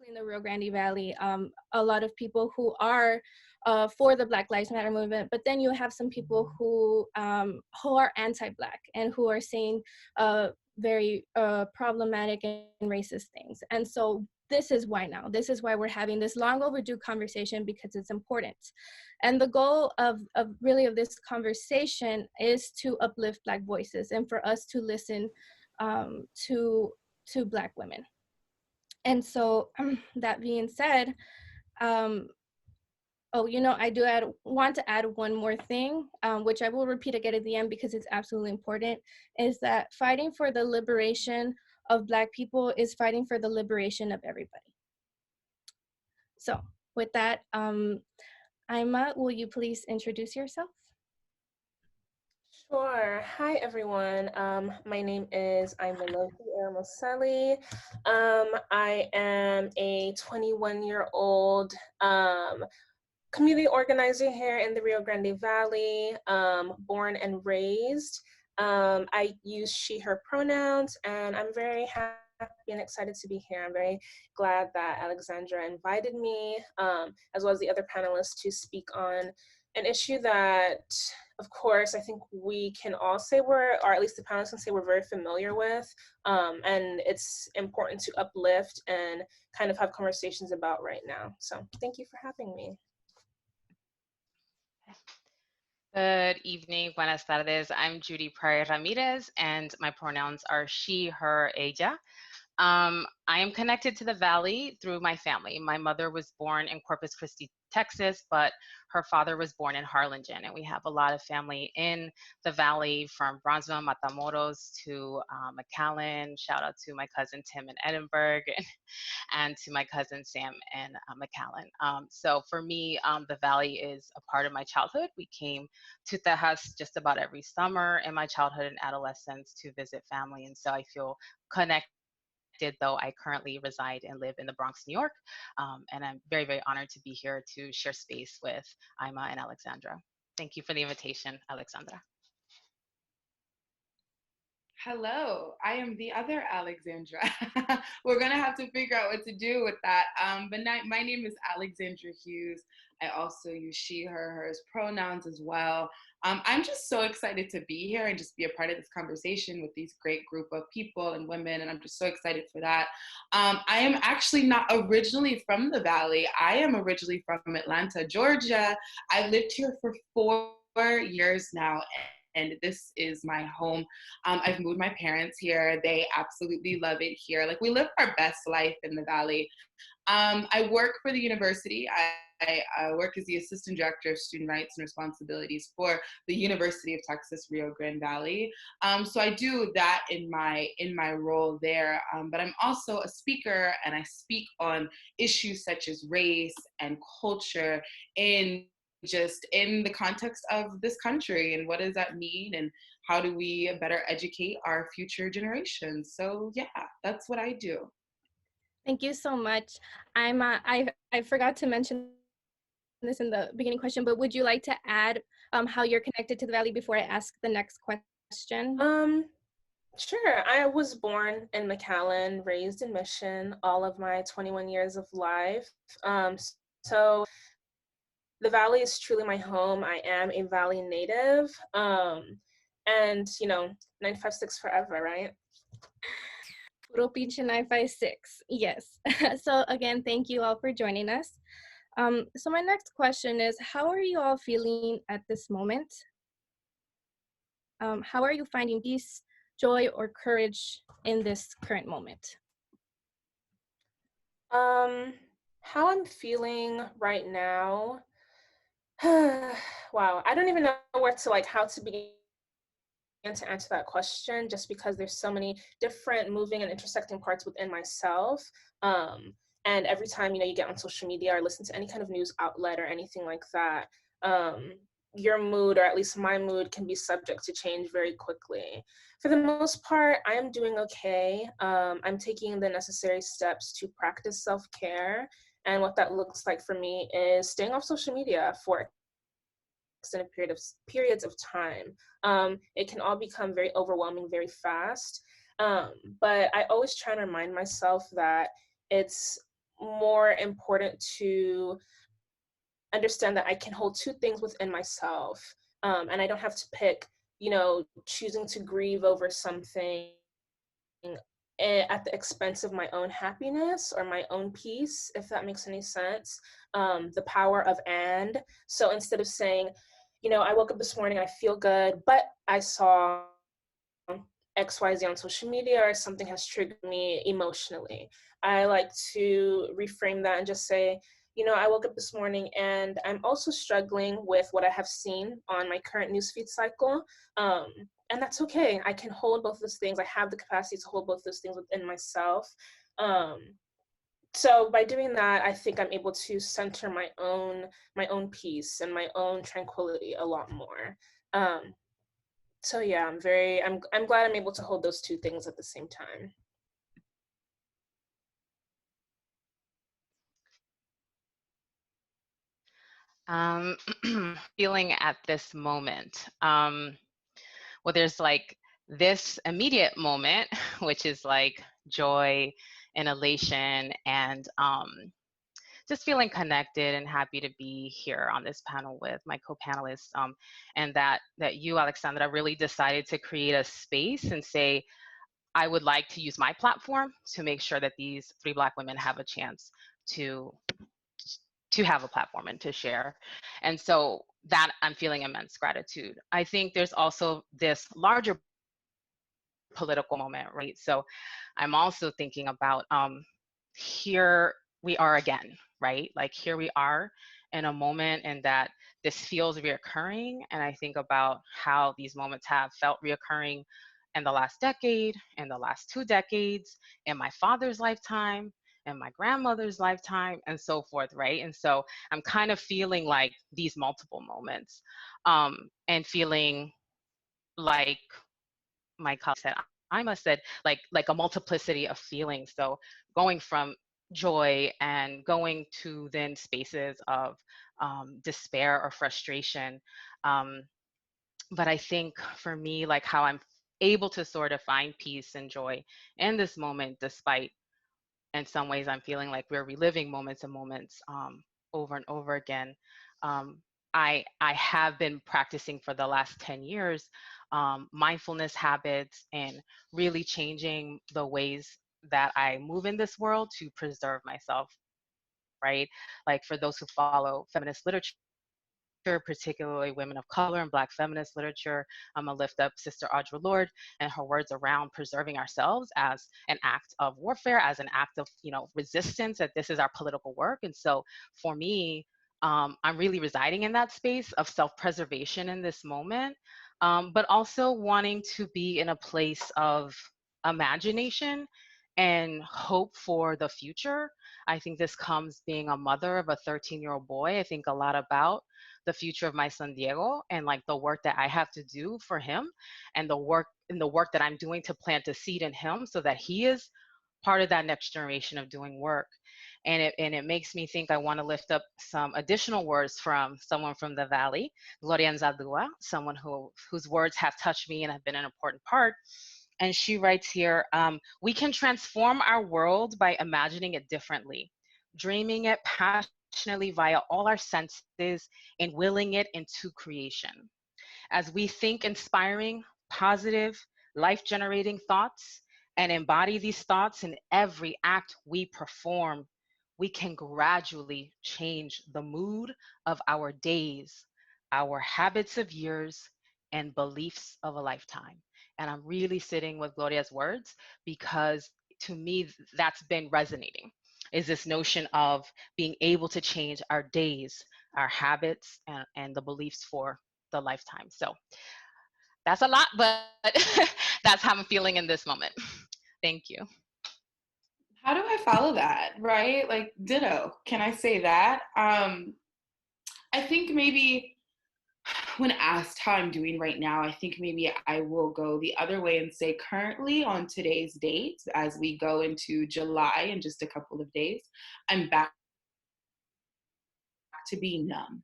in the Rio Grande Valley, a lot of people who are for the Black Lives Matter movement, but then you have some people who are anti-Black and who are saying very problematic and racist things. And so this is why now. This is why we're having this long overdue conversation, because it's important. And the goal of this conversation is to uplift Black voices and for us to listen to Black women. And so that being said, I do want to add one more thing, which I will repeat again at the end because it's absolutely important, is that fighting for the liberation of Black people is fighting for the liberation of everybody. So with that, Ima, will you please introduce yourself? Sure. Hi, everyone. My name is Ima Aramoseli. I am a 21-year-old community organizer here in the Rio Grande Valley, born and raised. I use she, her pronouns, and I'm very happy and excited to be here. I'm very glad that Alexandra invited me, as well as the other panelists, to speak on an issue that, of course, I think we can all say or at least the panelists can say we're very familiar with, and it's important to uplift and kind of have conversations about right now. So thank you for having me. Good evening, buenas tardes. I'm Judy Pryor Ramirez, and my pronouns are she, her, ella. I am connected to the Valley through my family. My mother was born in Corpus Christi, Texas, but her father was born in Harlingen, and we have a lot of family in the Valley, from Bronzeville, Matamoros to McAllen. Shout out to my cousin Tim in Edinburgh, and to my cousin Sam in McAllen. So for me, the Valley is a part of my childhood. We came to Tejas just about every summer in my childhood and adolescence to visit family, and so I feel connected, though I currently reside and live in the Bronx, New York. And I'm very, very honored to be here to share space with Ima and Alexandra. Thank you for the invitation, Alexandra. Hello, I am the other Alexandra. We're gonna have to figure out what to do with that. But my name is Alexandra Hughes. I also use she, her, hers pronouns as well. I'm just so excited to be here and just be a part of this conversation with these great group of people and women, and I'm just so excited for that. I am actually not originally from the Valley. I am originally from Atlanta, Georgia. I've lived here for 4 years now, and this is my home. I've moved my parents here. They absolutely love it here. Like, we live our best life in the Valley. I work for the university. I work as the Assistant Director of Student Rights and Responsibilities for the University of Texas, Rio Grande Valley. So I do that in my role there, but I'm also a speaker, and I speak on issues such as race and culture in the context of this country, and what does that mean, and how do we better educate our future generations. So yeah, that's what I do. Thank you so much. I forgot to mention this in the beginning question, but would you like to add how you're connected to the Valley before I ask the next question? Sure. I was born in McAllen, raised in Mission all of my 21 years of life. So the Valley is truly my home. I am a Valley native, and 956 forever, right? Puro pinche 956, yes. So again, thank you all for joining us. So my next question is, how are you all feeling at this moment? How are you finding peace, joy, or courage in this current moment? How I'm feeling right now, wow, I don't even know how to begin to answer that question, just because there's so many different moving and intersecting parts within myself. And every time, you get on social media or listen to any kind of news outlet or anything like that, your mood, or at least my mood, can be subject to change very quickly. For the most part, I am doing okay. I'm taking the necessary steps to practice self-care. And what that looks like for me is staying off social media for extended periods of time. It can all become very overwhelming very fast. But I always try to remind myself that it's more important to understand that I can hold two things within myself, and I don't have to pick, choosing to grieve over something at the expense of my own happiness or my own peace, if that makes any sense. The power of and. So instead of saying, I woke up this morning, I feel good, but I saw XYZ on social media or something has triggered me emotionally. I like to reframe that and just say, I woke up this morning and I'm also struggling with what I have seen on my current newsfeed cycle. And that's okay. I can hold both those things. I have the capacity to hold both those things within myself. So by doing that, I think I'm able to center my own peace and my own tranquility a lot more. So yeah, I'm glad I'm able to hold those two things at the same time. Feeling at this moment. Well, there's like this immediate moment, which is like joy and elation and just feeling connected and happy to be here on this panel with my co-panelists, and that you, Alexandra, really decided to create a space and say, I would like to use my platform to make sure that these 3 Black women have a chance to have a platform and to share. And so that I'm feeling immense gratitude. I think there's also this larger political moment, right? So I'm also thinking about here we are again, right? Like here we are in a moment and that this feels reoccurring. And I think about how these moments have felt reoccurring in the last decade, in the last 2 decades, in my father's lifetime, in my grandmother's lifetime, and so forth, right? And so I'm kind of feeling like these multiple moments, and feeling like my colleague said, I must said like a multiplicity of feelings. So going from joy and going to then spaces of despair or frustration. But I think for me, like how I'm able to sort of find peace and joy in this moment, despite in some ways I'm feeling like we're reliving moments and moments over and over again. I have been practicing for the last 10 years mindfulness habits and really changing the ways that I move in this world to preserve myself, right? Like for those who follow feminist literature, particularly women of color and Black feminist literature. I'm gonna lift up Sister Audre Lorde and her words around preserving ourselves as an act of warfare, as an act of resistance, that this is our political work. And so for me, I'm really residing in that space of self-preservation in this moment, but also wanting to be in a place of imagination and hope for the future. I think this comes being a mother of a 13-year-old boy. I think a lot about the future of my son Diego and like the work that I have to do for him and the work that I'm doing to plant a seed in him so that he is part of that next generation of doing work. And it makes me think I want to lift up some additional words from someone from the Valley, Gloria Nzadua, someone whose words have touched me and have been an important part. And she writes here, we can transform our world by imagining it differently, dreaming it passionately via all our senses and willing it into creation. As we think inspiring, positive, life-generating thoughts and embody these thoughts in every act we perform, we can gradually change the mood of our days, our habits of years, and beliefs of a lifetime. And I'm really sitting with Gloria's words because to me, that's been resonating, is this notion of being able to change our days, our habits, and the beliefs for the lifetime. So that's a lot, but that's how I'm feeling in this moment. Thank you. How do I follow that, right? Like ditto. Can I say that? I think maybe when asked how I'm doing right now, I think maybe I will go the other way and say currently on today's date, as we go into July in just a couple of days, I'm back to being numb.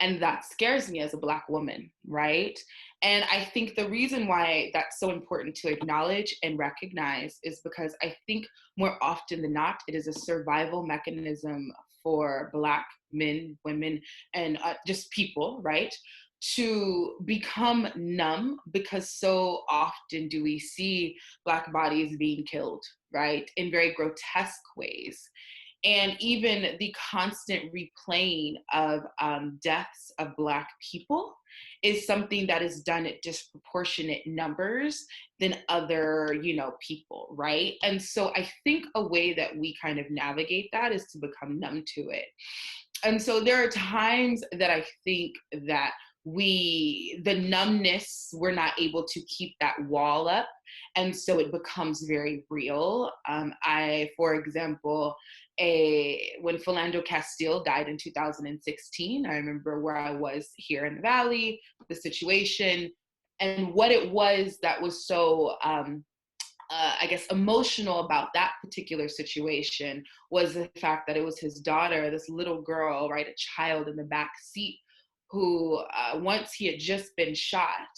And that scares me as a Black woman, right? And I think the reason why that's so important to acknowledge and recognize is because I think more often than not, it is a survival mechanism for Black men, women, and just people, right? To become numb, because so often do we see Black bodies being killed, right? In very grotesque ways. And even the constant replaying of deaths of Black people is something that is done at disproportionate numbers than other, people, right? And so I think a way that we kind of navigate that is to become numb to it. And so there are times that I think that the numbness, we're not able to keep that wall up. And so it becomes very real. For example, when Philando Castile died in 2016, I remember where I was here in the Valley, the situation, and what it was that was so, I guess, emotional about that particular situation was the fact that it was his daughter, this little girl, right, a child in the back seat, who once he had just been shot,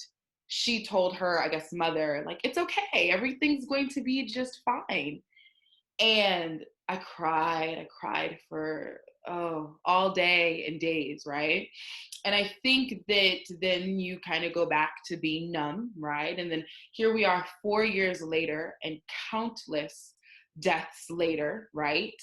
she told her, I guess, mother, like, it's okay, everything's going to be just fine. And I cried for all day and days, right? And I think that then you kind of go back to being numb, right? And then here we are 4 years later and countless deaths later, right?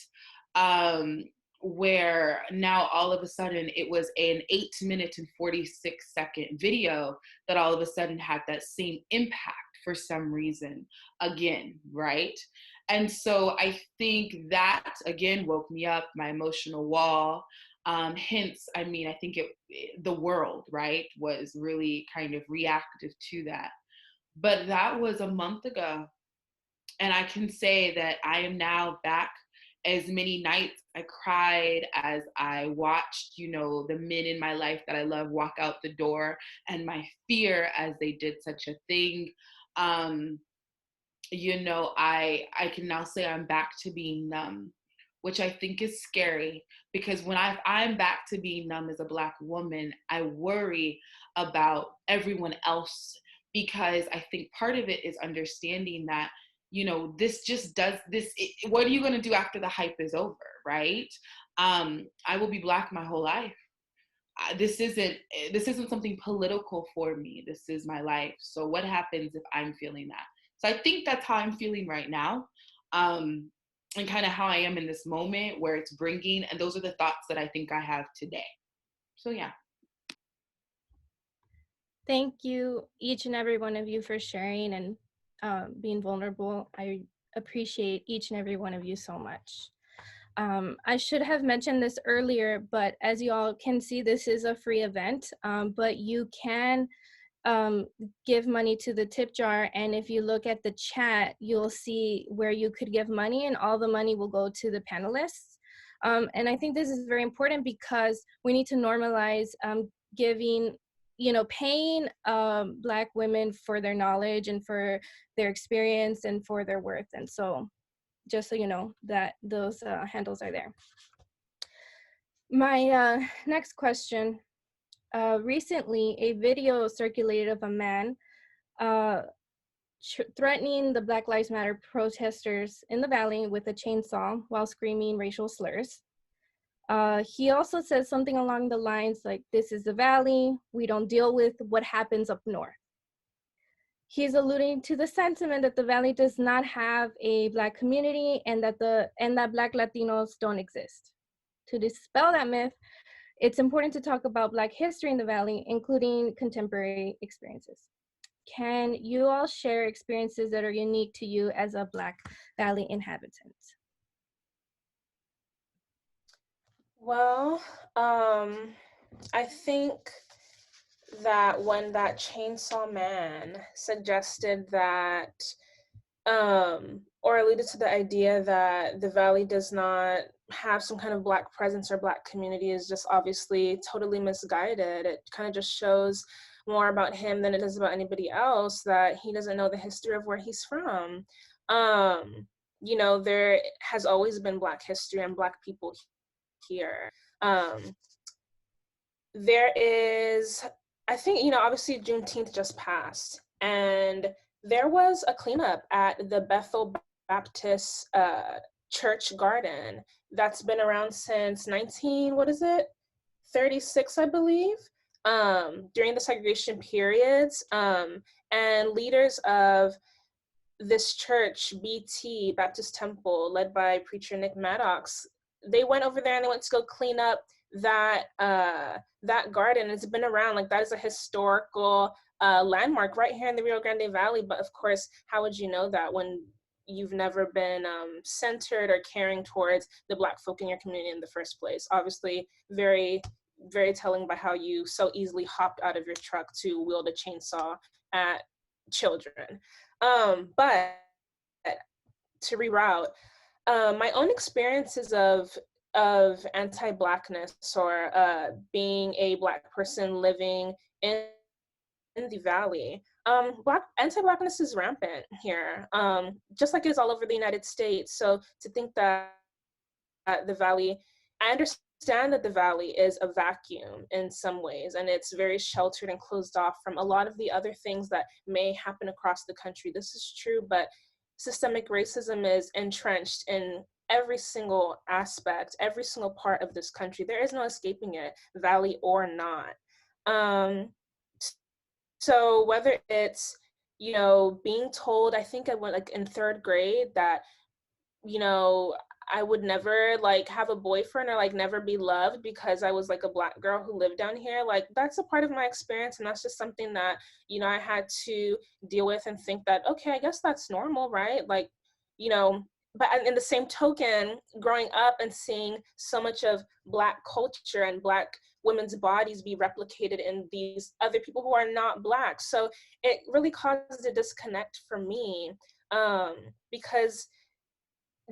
Where now all of a sudden it was an 8-minute and 46-second video that all of a sudden had that same impact for some reason again, right? And so I think that again woke me up, my emotional wall. Hence, I mean, I think the world, right, was really kind of reactive to that. But that was a month ago. And I can say that I am now back. As many nights I cried as I watched, the men in my life that I love walk out the door, and my fear as they did such a thing. I can now say I'm back to being numb, which I think is scary, because when I'm back to being numb as a Black woman, I worry about everyone else, because I think part of it is understanding that, this just does this. What are you going to do after the hype is over, right? I will be Black my whole life. This isn't something political for me. This is my life. So what happens if I'm feeling that? So I think that's how I'm feeling right now, and kind of how I am in this moment where it's bringing, and those are the thoughts that I think I have today. So yeah. Thank you, each and every one of you, for sharing and being vulnerable. I appreciate each and every one of you so much. I should have mentioned this earlier, but as you all can see, this is a free event, but you can give money to the tip jar. And if you look at the chat, you'll see where you could give money, and all the money will go to the panelists. And I think this is very important because we need to normalize giving, paying Black women for their knowledge and for their experience and for their worth. And so just so you know that those handles are there. My next question. Recently, a video circulated of a man threatening the Black Lives Matter protesters in the Valley with a chainsaw while screaming racial slurs. He also said something along the lines like, "This is the Valley, we don't deal with what happens up north." He's alluding to the sentiment that the Valley does not have a Black community and that Black Latinos don't exist. To dispel that myth, it's important to talk about Black history in the Valley, including contemporary experiences. Can you all share experiences that are unique to you as a Black Valley inhabitant? Well, I think that when that chainsaw man suggested that, or alluded to the idea that the Valley does not have some kind of Black presence or Black community, is just obviously totally misguided. It kind of just shows more about him than it does about anybody else, that he doesn't know the history of where he's from. There has always been Black history and Black people here. there is, I think, obviously Juneteenth just passed, and there was a cleanup at the Bethel Baptist Church Garden that's been around since 36, I believe, during the segregation periods. And leaders of this church, BT, Baptist Temple, led by preacher Nick Maddox, they went over there and they went to go clean up that garden. It's been around, like, that is a historical landmark right here in the Rio Grande Valley. But of course, how would you know that when you've never been centered or caring towards the Black folk in your community in the first place? Obviously, very, very telling by how you so easily hopped out of your truck to wield a chainsaw at children. But to reroute, my own experiences of anti-Blackness, or being a Black person living in the Valley. Anti-Blackness is rampant here, just like it is all over the United States. So to think that the Valley, I understand that the Valley is a vacuum in some ways, and it's very sheltered and closed off from a lot of the other things that may happen across the country. This is true, but systemic racism is entrenched in every single aspect, every single part of this country. There is no escaping it, Valley or not. So whether it's, being told, I think I went like in 3rd grade that, I would never like have a boyfriend or like never be loved because I was like a Black girl who lived down here. Like, that's a part of my experience, and that's just something that, I had to deal with and think that, okay, I guess that's normal, right? Like, but in the same token, growing up and seeing so much of Black culture and Black women's bodies be replicated in these other people who are not Black. So it really caused a disconnect for me, because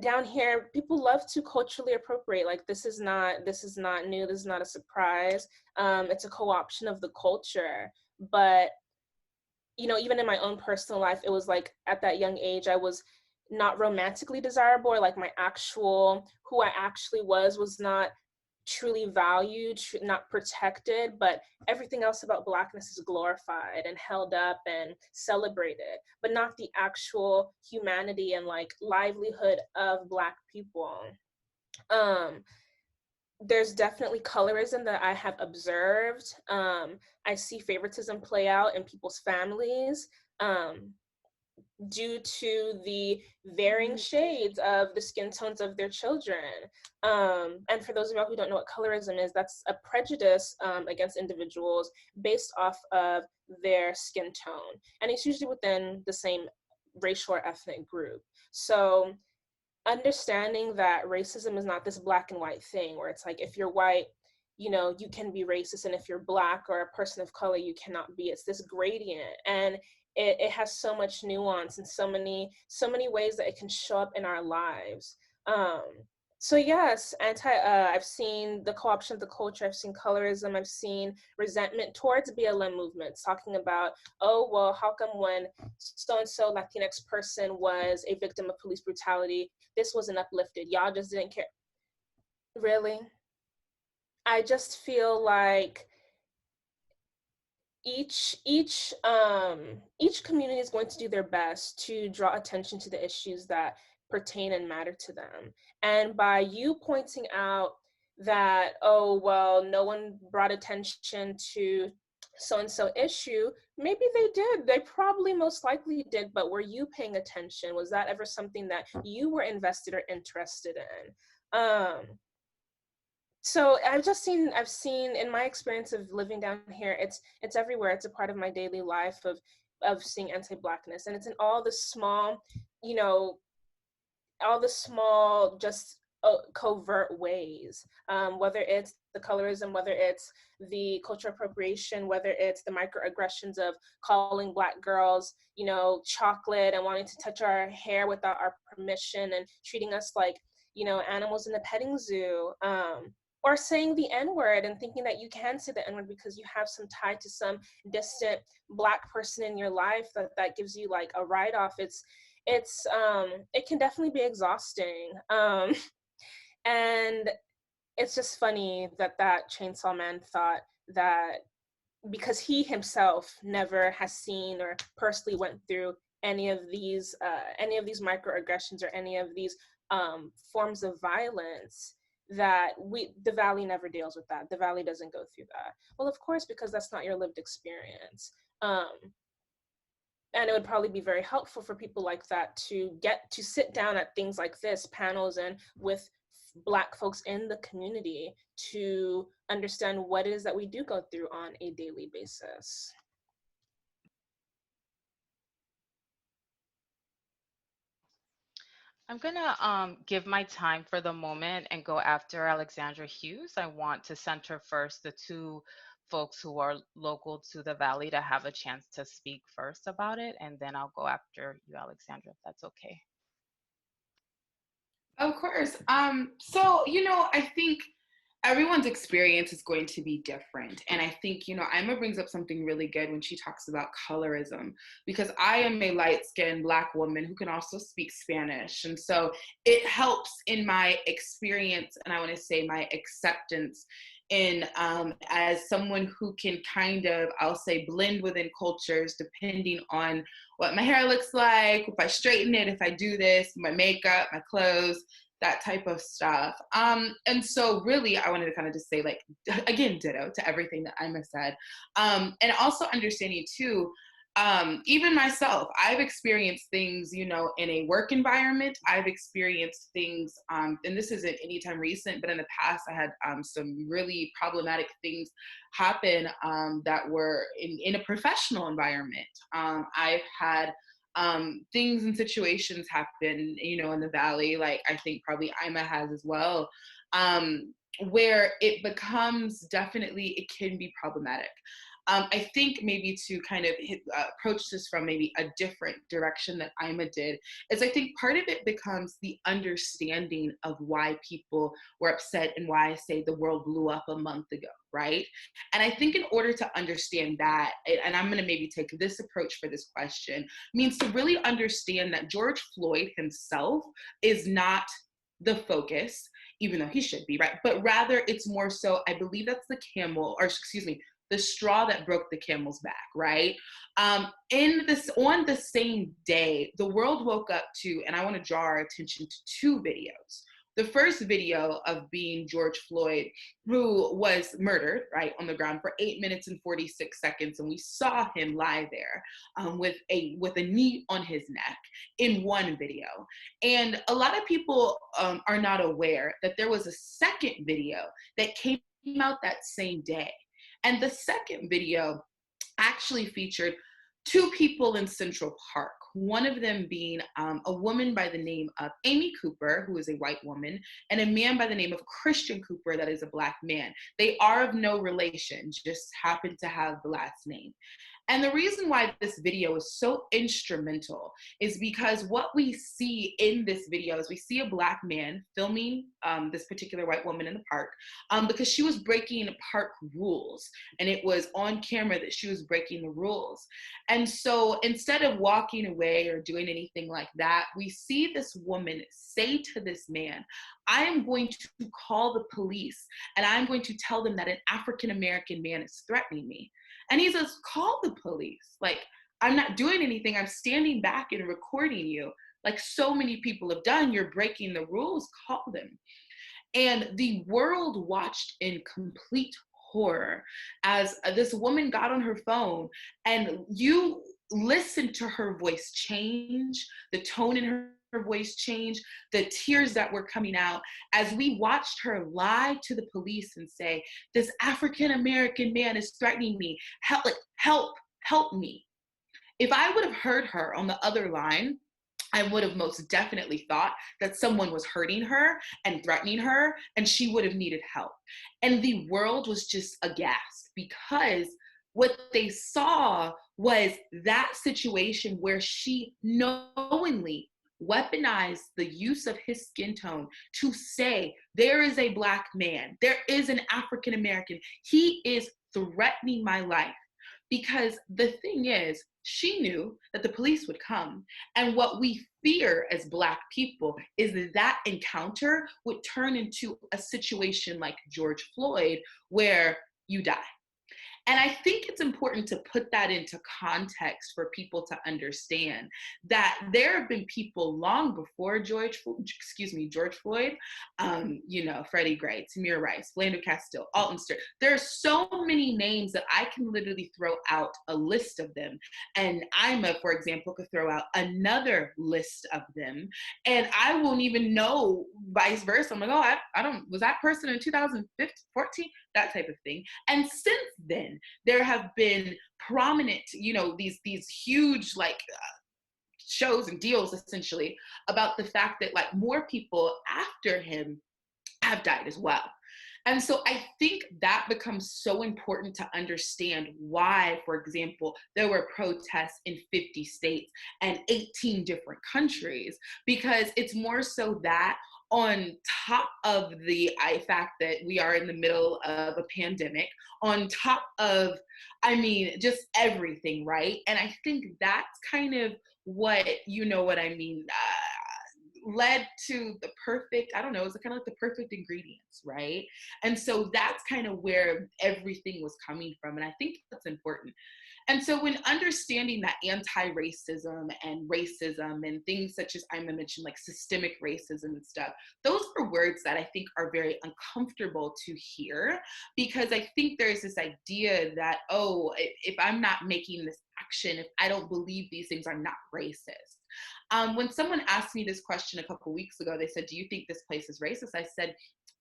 down here people love to culturally appropriate. Like, this is not new, this is not a surprise. It's a co-option of the culture. But even in my own personal life, it was like at that young age I was not romantically desirable, or like my actual, who I actually was not truly valued, not protected. But everything else about Blackness is glorified and held up and celebrated, but not the actual humanity and like livelihood of Black people. There's definitely colorism that I have observed. I see favoritism play out in people's families, due to the varying shades of the skin tones of their children. And for those of y'all who don't know what colorism is, that's a prejudice against individuals based off of their skin tone. And it's usually within the same racial or ethnic group. So understanding that racism is not this black and white thing where it's like, if you're white, you can be racist, and if you're Black or a person of color, you cannot be. It's this gradient, and it has so much nuance and so many ways that it can show up in our lives. So yes, I've seen the co-option of the culture, I've seen colorism, I've seen resentment towards BLM movements, talking about, oh, well, how come when so-and-so Latinx person was a victim of police brutality, this wasn't uplifted? Y'all just didn't care. Really? I just feel like each community is going to do their best to draw attention to the issues that pertain and matter to them. And by you pointing out that, oh, well, no one brought attention to so-and-so issue, maybe they did. They probably most likely did, but were you paying attention? Was that ever something that you were invested or interested in? So I've seen in my experience of living down here, it's everywhere. It's a part of my daily life of seeing anti-Blackness, and it's in all the small, just covert ways, whether it's the colorism, whether it's the cultural appropriation, whether it's the microaggressions of calling Black girls, chocolate, and wanting to touch our hair without our permission, and treating us like, animals in a petting zoo, or saying the N-word and thinking that you can say the N-word because you have some tie to some distant Black person in your life that gives you like a write-off. It can definitely be exhausting. And it's just funny that Chainsaw Man thought that because he himself never has seen or personally went through any of these microaggressions or any of these forms of violence, that the Valley never deals with that. The Valley doesn't go through that. Well, of course, because that's not your lived experience. And it would probably be very helpful for people like that to get to sit down at things like this, panels, and with Black folks in the community to understand what it is that we do go through on a daily basis. I'm gonna give my time for the moment and go after Alexandra Hughes. I want to center first the two folks who are local to the Valley to have a chance to speak first about it, and then I'll go after you, Alexandra, if that's okay. Of course. So, I think everyone's experience is going to be different. And I think, Ima brings up something really good when she talks about colorism, because I am a light-skinned Black woman who can also speak Spanish. And so it helps in my experience, and I want to say my acceptance in as someone who can kind of, I'll say, blend within cultures depending on what my hair looks like, if I straighten it, if I do this, my makeup, my clothes, that type of stuff. And so really, I wanted to kind of just say, like, again, ditto to everything that Ima said. And also understanding too, even myself, I've experienced things, in a work environment. I've experienced things, and this isn't anytime recent, but in the past, I had some really problematic things happen that were in a professional environment. I've had things and situations happen, in the Valley, like I think probably Ima has as well, where it becomes definitely, it can be problematic. I think maybe to kind of approach this from maybe a different direction that Ima did is I think part of it becomes the understanding of why people were upset and why I say the world blew up a month ago, right? And I think in order to understand that, and I'm going to maybe take this approach for this question, means to really understand that George Floyd himself is not the focus, even though he should be, right? But rather it's more so, I believe that's the straw that broke the camel's back, right? On the same day, the world woke up to, and I want to draw our attention to two videos. The first video of being George Floyd, who was murdered, right, on the ground for 8 minutes and 46 seconds, and we saw him lie there with a knee on his neck in one video. And a lot of people are not aware that there was a second video that came out that same day. And the second video actually featured two people in Central Park, one of them being a woman by the name of Amy Cooper, who is a white woman, and a man by the name of Christian Cooper, that is a Black man. They are of no relation, just happen to have the last name. And the reason why this video is so instrumental is because what we see in this video is we see a Black man filming this particular white woman in the park because she was breaking park rules, and it was on camera that she was breaking the rules. And so instead of walking away or doing anything like that, we see this woman say to this man, I am going to call the police and I'm going to tell them that an African-American man is threatening me. And he says, call the police. Like, I'm not doing anything. I'm standing back and recording you. Like so many people have done, you're breaking the rules, call them. And the world watched in complete horror as this woman got on her phone, and you listened to her voice change, the tone in her voice change, the tears that were coming out as we watched her lie to the police and say, this African-American man is threatening me, help me. If I would have heard her on the other line, I would have most definitely thought that someone was hurting her and threatening her, and she would have needed help. And the world was just aghast because what they saw was that situation where she knowingly weaponized the use of his skin tone to say, there is a Black man, there is an African American, he is threatening my life. Because the thing is, she knew that the police would come. And what we fear as Black people is that encounter would turn into a situation like George Floyd, where you die. And I think it's important to put that into context for people to understand that there have been people long before George Floyd, Freddie Gray, Tamir Rice, Philando Castile, Alton Sterling. There are so many names that I can literally throw out a list of them. And Ima, for example, could throw out another list of them. And I won't even know vice versa. I'm like, oh, I don't, was that person in 2014? That type of thing. And since then, there have been prominent, these huge shows and deals essentially about the fact that like more people after him have died as well. And so I think that becomes so important to understand why, for example, there were protests in 50 states and 18 different countries, because it's more so that on top of the fact that we are in the middle of a pandemic, on top of, just everything, right? And I think that's kind of what, led to the perfect, I don't know, it's kind of like the perfect ingredients, right? And so that's kind of where everything was coming from. And I think that's important. And so when understanding that anti-racism and racism and things such as I mentioned, like systemic racism and stuff, those are words that I think are very uncomfortable to hear, because I think there's this idea that, oh, if I'm not making this action, if I don't believe these things, I'm not racist. When someone asked me this question a couple weeks ago, they said, do you think this place is racist? I said,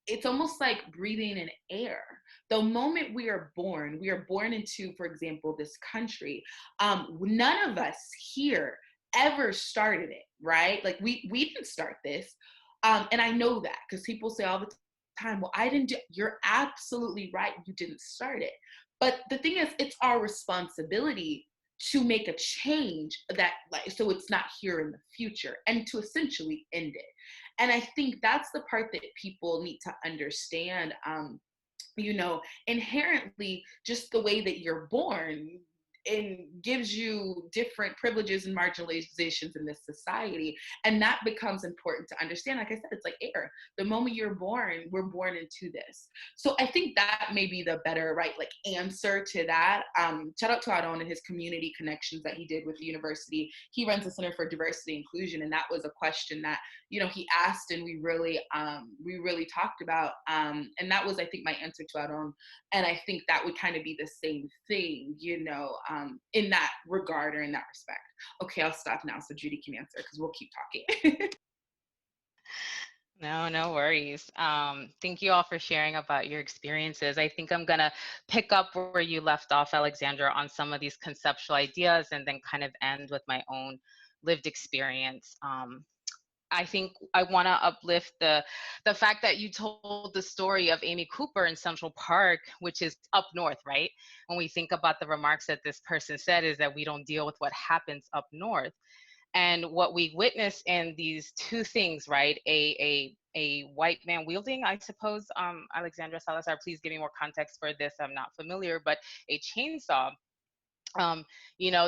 it's almost like breathing in air. The moment we are born into, for example, this country. None of us here ever started it, right? Like we didn't start this. And I know that because people say all the time, well, I didn't do, you're absolutely right. You didn't start it. But the thing is, it's our responsibility to make a change that, like, so it's not here in the future, and to essentially end it. And I think that's the part that people need to understand. Inherently, just the way that you're born and gives you different privileges and marginalizations in this society. And that becomes important to understand. Like I said, it's like air. The moment you're born, we're born into this. So I think that may be the better, right, like answer to that. Shout out to Aaron and his community connections that he did with the university. He runs the Center for Diversity and Inclusion. And that was a question that, he asked, and we really talked about. And that was, I think, my answer to Aaron. And I think that would kind of be the same thing, in that regard or in that respect. Okay, I'll stop now so Judy can answer, because we'll keep talking. No worries. Thank you all for sharing about your experiences. I think I'm gonna pick up where you left off, Alexandra, on some of these conceptual ideas, and then kind of end with my own lived experience. I think I want to uplift the fact that you told the story of Amy Cooper in Central Park, which is up north, right? When we think about the remarks that this person said, is that we don't deal with what happens up north. And what we witness in these two things, right? A white man wielding, I suppose, Alexandra Salazar, please give me more context for this. I'm not familiar, but a chainsaw.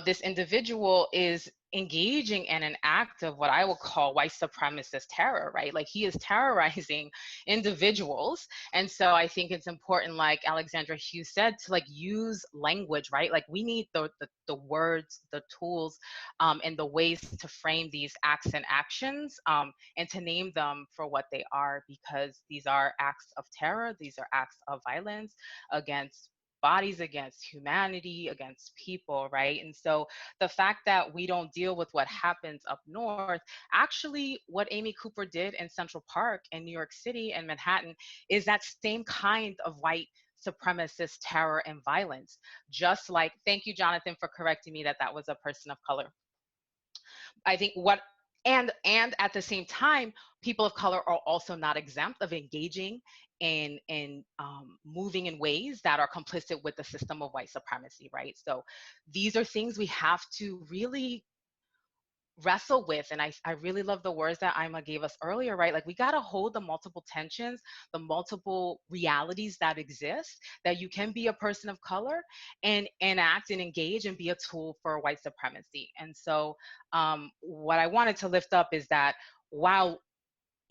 This individual is engaging in an act of what I would call white supremacist terror, right? Like, he is terrorizing individuals. And so I think it's important, like Alexandra Hughes said, to like use language, right? Like, we need the words, the tools, and the ways to frame these acts and actions, and to name them for what they are, because these are acts of terror. These are acts of violence against bodies, against humanity, against people, right? And so the fact that we don't deal with what happens up north, actually what Amy Cooper did in Central Park in New York City and Manhattan is that same kind of white supremacist terror and violence. Just like, thank you, Jonathan, for correcting me that that was a person of color. I think and at the same time, people of color are also not exempt of engaging in moving in ways that are complicit with the system of white supremacy, right? So these are things we have to really wrestle with. And I really love the words that Ima gave us earlier, right? Like, we got to hold the multiple tensions, the multiple realities that exist, that you can be a person of color and act and engage and be a tool for white supremacy. And so what I wanted to lift up is that while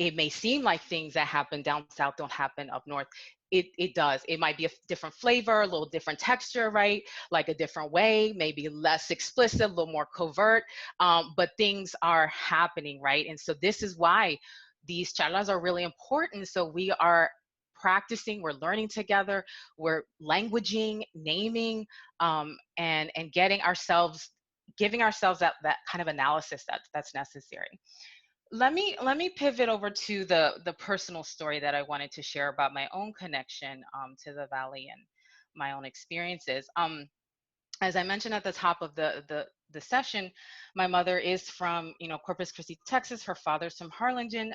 it may seem like things that happen down south don't happen up north. It does. It might be a different flavor, a little different texture, right? Like a different way, maybe less explicit, a little more covert, but things are happening, right? And so this is why these charlas are really important. So we are practicing, we're learning together, we're languaging, naming, and getting ourselves, giving ourselves that kind of analysis that's necessary. Let me pivot over to the personal story that I wanted to share about my own connection to the Valley and my own experiences. As I mentioned at the top of the session, my mother is from, you know, Corpus Christi, Texas. Her father's from Harlingen.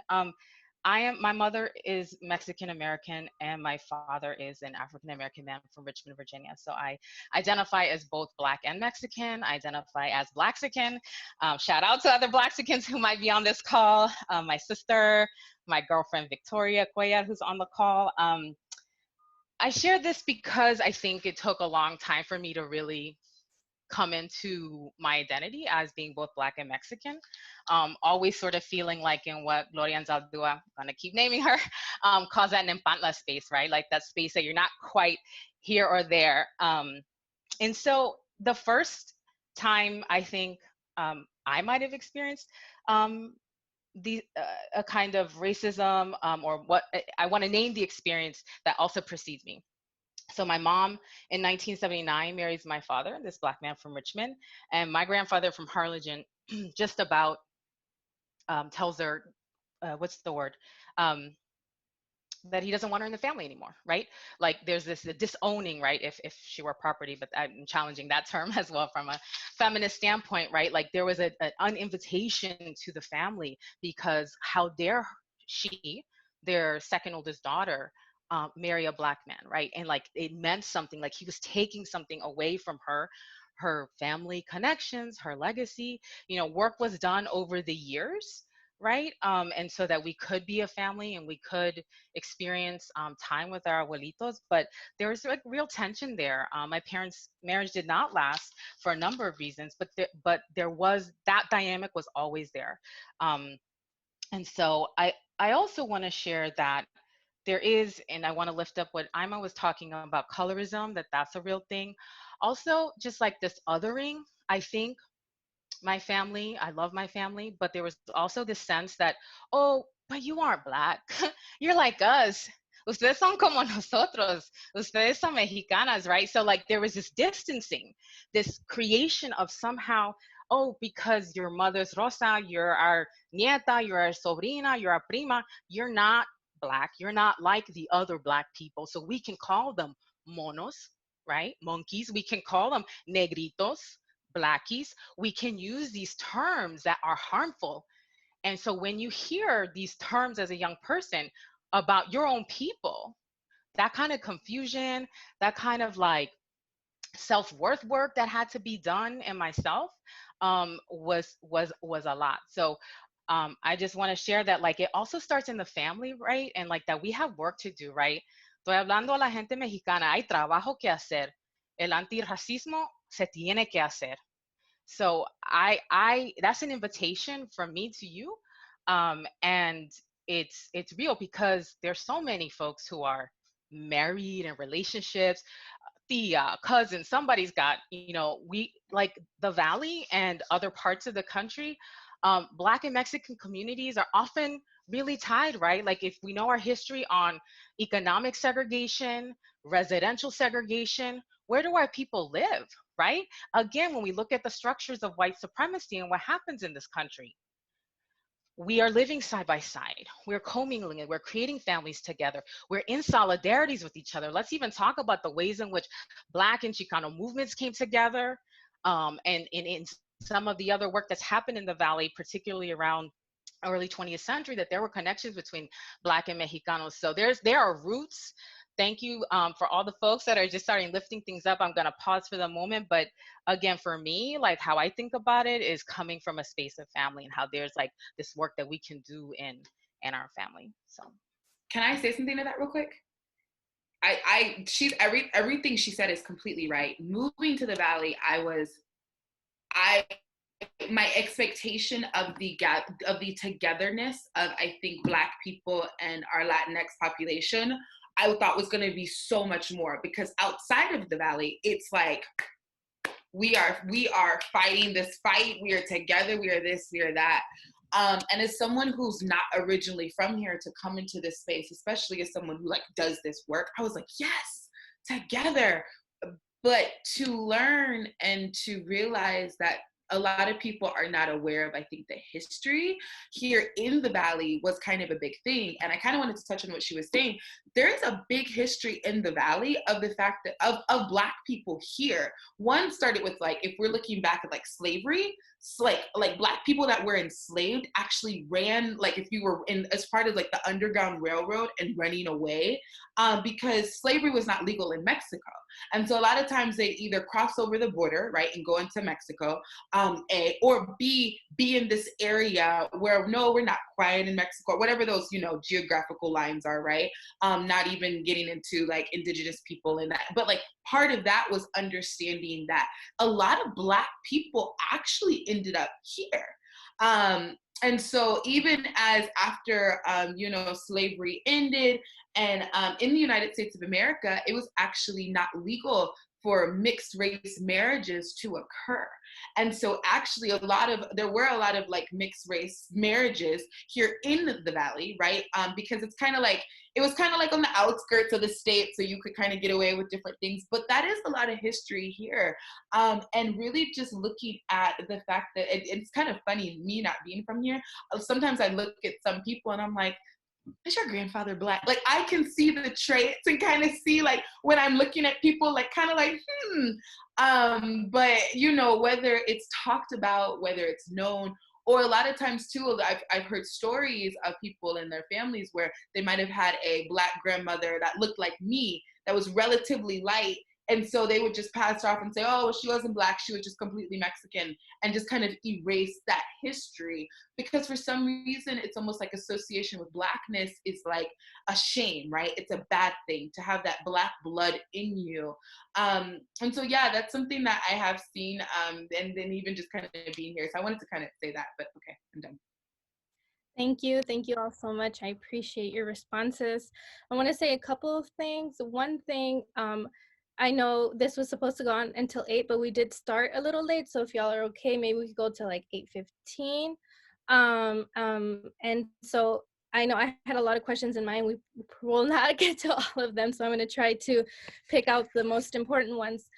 My mother is Mexican American and my father is an African American man from Richmond, Virginia. So I identify as both Black and Mexican. I identify as Blaxican. Shout out to other Blaxicans who might be on this call. My sister, my girlfriend Victoria Cuellar, who's on the call. I share this because I think it took a long time for me to really come into my identity as being both Black and Mexican. Always sort of feeling like in what Gloria Anzaldúa, I'm gonna keep naming her, calls that an empantla space, right? Like that space that you're not quite here or there. And so the first time I think I might have experienced a kind of racism, or what I want to name the experience that also precedes me. So my mom in 1979 marries my father, this Black man from Richmond, and my grandfather from Harlingen just about tells her, what's the word? That he doesn't want her in the family anymore, right? Like there's this disowning, right? If she were property, but I'm challenging that term as well from a feminist standpoint, right? Like there was an uninvitation to the family because how dare she, their second oldest daughter, marry a Black man, right? And like it meant something, like he was taking something away from her family connections, her legacy. You know, work was done over the years, right? And so that we could be a family and we could experience time with our abuelitos, but there was like real tension there. My parents' marriage did not last for a number of reasons, but there was, that dynamic was always there. And so I also want to share that there is, and I want to lift up what Ima was talking about, colorism, that's a real thing. Also, just like this othering, I think my family, I love my family, but there was also this sense that, oh, but you aren't Black. You're like us. Ustedes son como nosotros. Ustedes son mexicanas, right? So like there was this distancing, this creation of somehow, oh, because your mother's Rosa, you're our nieta, you're our sobrina, you're our prima, you're not Black. You're not like the other Black people. So we can call them monos, right? Monkeys. We can call them negritos, Blackies. We can use these terms that are harmful. And so when you hear these terms as a young person about your own people, that kind of confusion, that kind of like self-worth work that had to be done in myself was a lot. So I just want to share that like it also starts in the family, right? And like that we have work to do, right? Estoy hablando a la gente mexicana, hay trabajo que hacer. El antirracismo se tiene que hacer. So I that's an invitation from me to you, and it's real because there's so many folks who are married in relationships, tia, cousin, somebody's got, you know, we like the Valley and other parts of the country. Black and Mexican communities are often really tied, right? Like if we know our history on economic segregation, residential segregation, where do our people live, right? Again, when we look at the structures of white supremacy and what happens in this country, we are living side by side. We're commingling, we're creating families together. We're in solidarities with each other. Let's even talk about the ways in which Black and Chicano movements came together, and in some of the other work that's happened in the Valley, particularly around early 20th century, that there were connections between Black and Mexicanos. So there are roots. Thank you for all the folks that are just starting lifting things up. I'm gonna pause for the moment, but again, for me, like how I think about it is coming from a space of family and how there's like this work that we can do in our family. So can I say something to that real quick? She's everything she said is completely right. Moving to the Valley, I my expectation of the togetherness of, I think, Black people and our Latinx population, I thought was going to be so much more, because outside of the Valley, it's like we are fighting this fight. We are together. We are this. We are that. And as someone who's not originally from here, to come into this space, especially as someone who like does this work, I was like, yes, together. But to learn and to realize that a lot of people are not aware of, I think, the history here in the Valley was kind of a big thing. And I kind of wanted to touch on what she was saying. There's a big history in the Valley of the fact that of Black people here. One started with, like, if we're looking back at like slavery, like Black people that were enslaved actually ran, like if you were in as part of like the Underground Railroad and running away, because slavery was not legal in Mexico. And so a lot of times they either cross over the border, right, and go into Mexico, or be in this area where, no, we're not quiet in Mexico, whatever those, geographical lines are, right? Not even getting into like indigenous people and that, but like part of that was understanding that a lot of Black people actually ended up here. And so even as after, slavery ended, and in the United States of America, it was actually not legal for mixed race marriages to occur. And so actually there were a lot of like mixed race marriages here in the Valley, right? Because it was kind of like on the outskirts of the state, so you could kind of get away with different things. But that is a lot of history here. And really just looking at the fact that it's kind of funny, me not being from here. Sometimes I look at some people and I'm like, is your grandfather Black? Like, I can see the traits and kind of see, like, when I'm looking at people, like, kind of like, but, whether it's talked about, whether it's known, or a lot of times, too, I've heard stories of people and their families where they might have had a Black grandmother that looked like me, that was relatively light, and so they would just pass off and say, oh, well, she wasn't Black, she was just completely Mexican, and just kind of erase that history. Because for some reason, it's almost like association with Blackness is like a shame, right? It's a bad thing to have that Black blood in you. And so, yeah, that's something that I have seen, and then even just kind of being here. So I wanted to kind of say that, but okay, I'm done. Thank you. Thank you all so much. I appreciate your responses. I want to say a couple of things. One thing, I know this was supposed to go on until 8, but we did start a little late. So if y'all are okay, maybe we could go to like 8:15. And so I know I had a lot of questions in mind. We will not get to all of them. So I'm going to try to pick out the most important ones.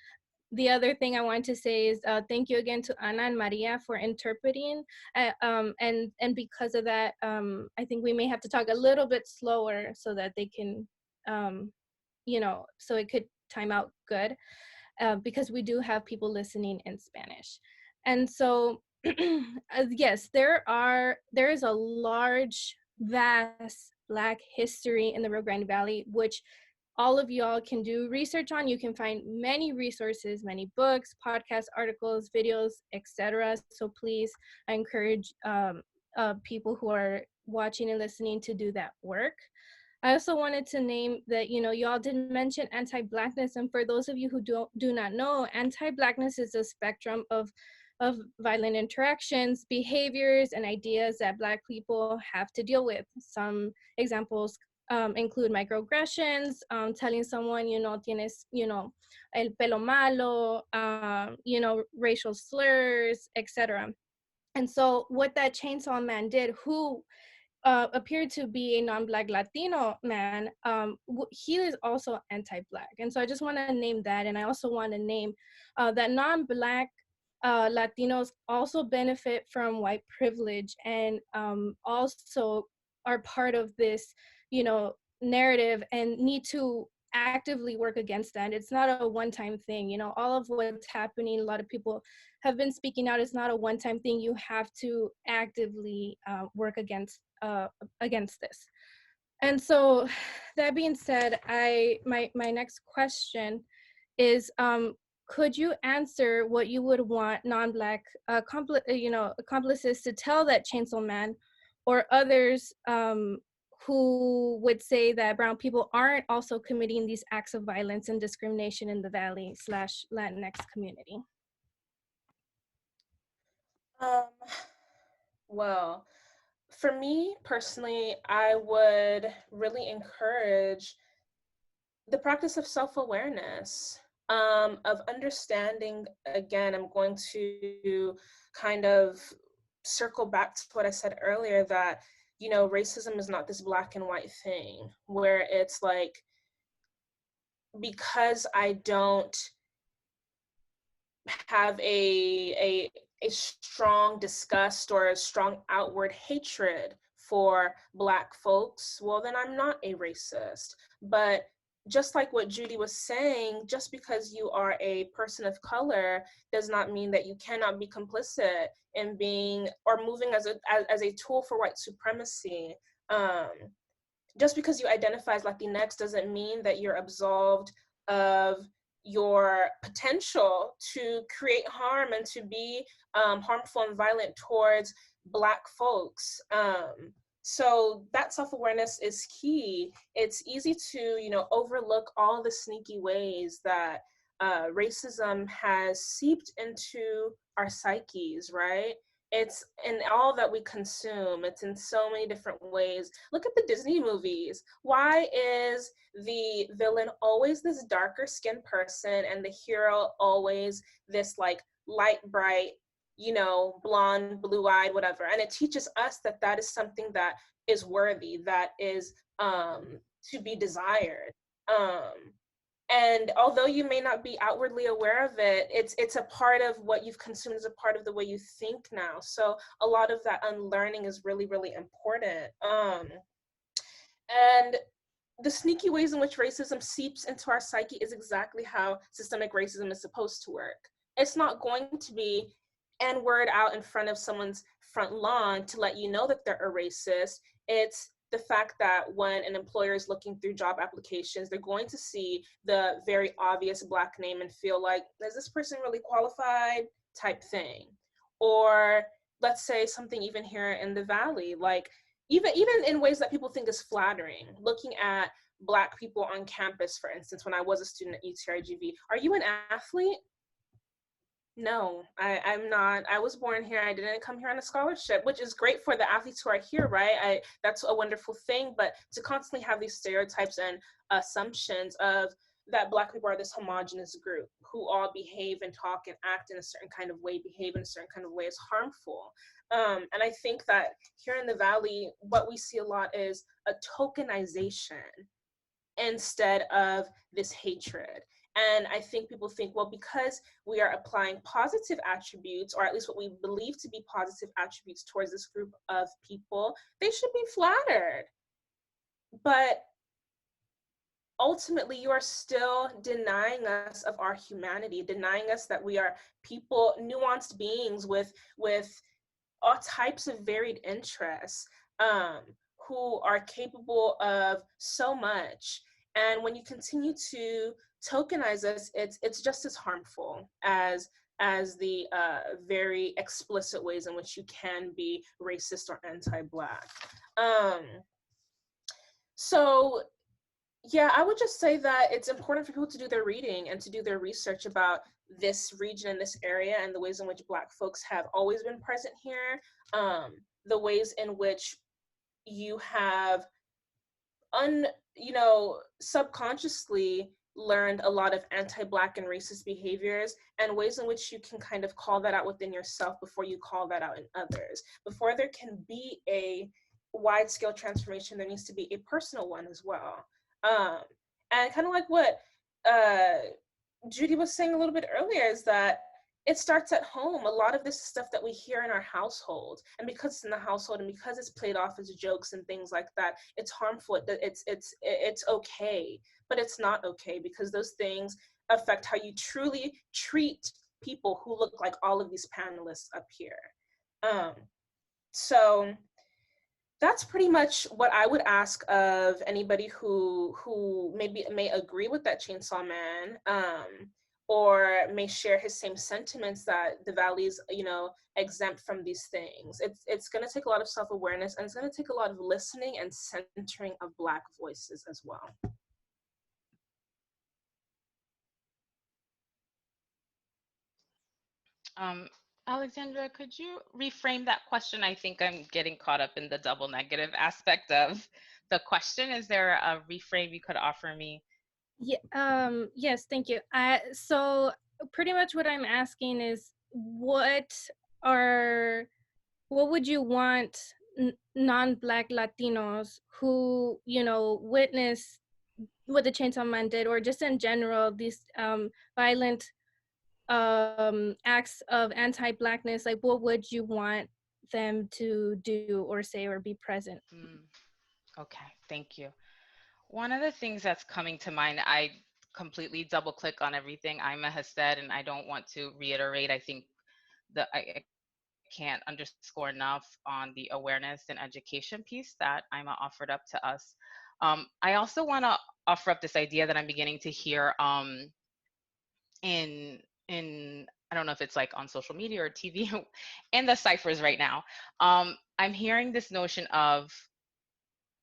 The other thing I want to say is thank you again to Ana and Maria for interpreting. And because of that, I think we may have to talk a little bit slower so that they can, so it could time out good, because we do have people listening in Spanish. And so, yes, there is a large, vast Black history in the Rio Grande Valley, which all of y'all can do research on. You can find many resources, many books, podcasts, articles, videos, etc. So please, I encourage people who are watching and listening to do that work. I also wanted to name that, y'all did mention anti-Blackness. And for those of you who do not know, anti-Blackness is a spectrum of violent interactions, behaviors, and ideas that Black people have to deal with. Some examples include microaggressions, telling someone, tienes, el pelo malo, racial slurs, etc. And so what that chainsaw man did, who appeared to be a non-Black Latino man, he is also anti-Black. And so I just want to name that. And I also want to name that non-Black Latinos also benefit from white privilege, and also are part of this, narrative, and need to actively work against that. It's not a one-time thing. All of what's happening, a lot of people have been speaking out. It's not a one-time thing. You have to actively work against this. And so, that being said, my next question is, could you answer what you would want non-Black accomplices to tell that chainsaw man, or others who would say that brown people aren't also committing these acts of violence and discrimination in the Valley / Latinx community? Um, well, for me personally, I would really encourage the practice of self-awareness, of understanding. Again, I'm going to kind of circle back to what I said earlier, that, you know, racism is not this black and white thing where it's like, because I don't have a strong disgust or a strong outward hatred for Black folks, well, then I'm not a racist. But just like what Judy was saying, just because you are a person of color does not mean that you cannot be complicit in being or moving as a tool for white supremacy. Um, just because you identify as Latinx doesn't mean that you're absolved of your potential to create harm and to be harmful and violent towards Black folks. So that self-awareness is key. It's easy to, you know, overlook all the sneaky ways that racism has seeped into our psyches, right? It's in all that we consume. It's in so many different ways. Look at the Disney movies. Why is the villain always this darker skinned person and the hero always this like light bright, you know, blonde, blue-eyed, whatever? And it teaches us that that is something that is worthy, that is to be desired. Um, and although you may not be outwardly aware of it, it's a part of what you've consumed, is a part of the way you think now. So a lot of that unlearning is really, really important. And the sneaky ways in which racism seeps into our psyche is exactly how systemic racism is supposed to work. It's not going to be N-word out in front of someone's front lawn to let you know that they're a racist. It's the fact that when an employer is looking through job applications, they're going to see the very obvious Black name and feel like, is this person really qualified, type thing. Or let's say something even here in the Valley, like even in ways that people think is flattering, looking at Black people on campus, for instance, when I was a student at UTRGV. Are you an athlete? No, I'm not. I was born here. I didn't come here on a scholarship, which is great for the athletes who are here, right? That's a wonderful thing. But to constantly have these stereotypes and assumptions of that Black people are this homogenous group who all behave and talk and act in a certain kind of way, behave in a certain kind of way, is harmful. And I think that here in the Valley, what we see a lot is a tokenization instead of this hatred. And I think people think, well, because we are applying positive attributes, or at least what we believe to be positive attributes towards this group of people, they should be flattered. But ultimately, you are still denying us of our humanity, denying us that we are people, nuanced beings with all types of varied interests, who are capable of so much. And when you continue to tokenize us, it's just as harmful as the very explicit ways in which you can be racist or anti-Black. So yeah, I would just say that it's important for people to do their reading and to do their research about this region and this area and the ways in which Black folks have always been present here, the ways in which you have subconsciously learned a lot of anti-Black and racist behaviors, and ways in which you can kind of call that out within yourself before you call that out in others. Before there can be a wide-scale transformation, there needs to be a personal one as well. And kind of like what Judy was saying a little bit earlier, is that it starts at home. A lot of this stuff that we hear in our household, and because it's in the household and because it's played off as jokes and things like that, it's harmful. It's okay, but it's not okay, because those things affect how you truly treat people who look like all of these panelists up here. So that's pretty much what I would ask of anybody who maybe may agree with that Chainsaw Man, or may share his same sentiments that the Valley is, exempt from these things. It's going to take a lot of self-awareness, and it's going to take a lot of listening and centering of Black voices as well. Alexandra, could you reframe that question? I think I'm getting caught up in the double negative aspect of the question. Is there a reframe you could offer me? Yeah, yes, thank you. So pretty much what I'm asking is are what would you want non-Black Latinos who, you know, witness what the Chainsaw Man did, or just in general, these violent acts of anti-Blackness, like what would you want them to do or say or be present? Okay, thank you. One of the things that's coming to mind, I completely double click on everything Ima has said, and I don't want to reiterate. I think I can't underscore enough on the awareness and education piece that Ima offered up to us. I also want to offer up this idea that I'm beginning to hear in I don't know if it's like on social media or TV and the ciphers right now. I'm hearing this notion of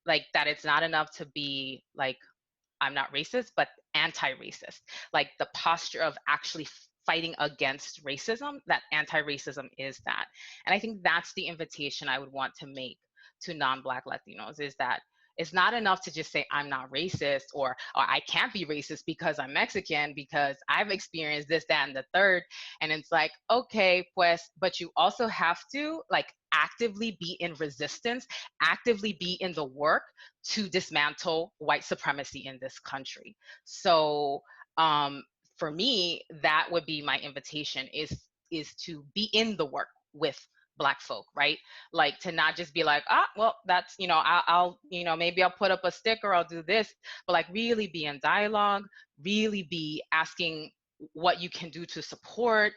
like that it's not enough to be like I'm not racist, but anti-racist. Like the posture of actually fighting against racism, that anti-racism is that. And I think that's the invitation I would want to make to non-Black Latinos is that it's not enough to just say I'm not racist or I can't be racist because I'm Mexican because I've experienced this, that, and the third. And it's like, okay, pues, but you also have to like actively be in resistance, actively be in the work to dismantle white supremacy in this country. So for me, that would be my invitation is to be in the work with Black folk, right? Like to not just be like, well, that's, I'll maybe I'll put up a sticker, I'll do this, but like really be in dialogue, really be asking what you can do to support.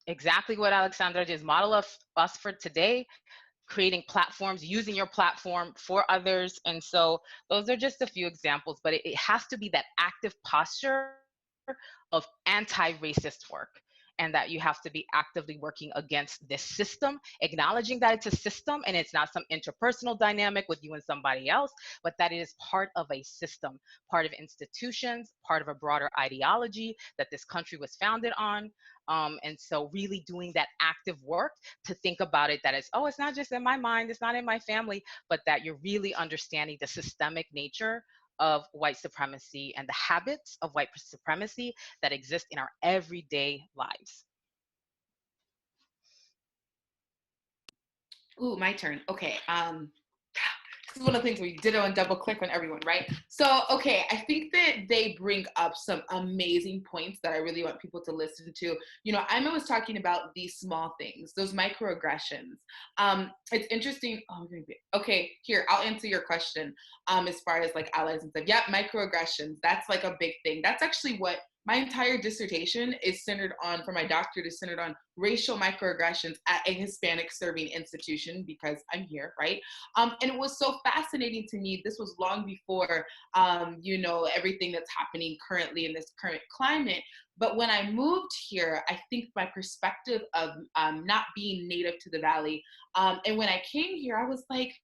Exactly what Alexandra just model of us for today, creating platforms, using your platform for others. And so those are just a few examples, but it has to be that active posture of anti-racist work, and that you have to be actively working against this system, acknowledging that it's a system and it's not some interpersonal dynamic with you and somebody else, but that it is part of a system, part of institutions, part of a broader ideology that this country was founded on. And so really doing that active work to think about it, that it's not just in my mind, it's not in my family, but that you're really understanding the systemic nature of white supremacy and the habits of white supremacy that exist in our everyday lives. Ooh, my turn. Okay. This is one of the things where you ditto and double click on everyone, right? So, okay, I think that they bring up some amazing points that I really want people to listen to. You know, Ima was talking about these small things, those microaggressions. It's interesting. Okay, here, I'll answer your question. As far as like allies and stuff. Yeah, microaggressions. That's like a big thing. That's actually what my entire dissertation is centered on, for my doctorate, is centered on racial microaggressions at a Hispanic serving institution because I'm here, right? And it was so fascinating to me. This was long before, everything that's happening currently in this current climate. But when I moved here, I think my perspective of not being native to the Valley, and when I came here, I was like,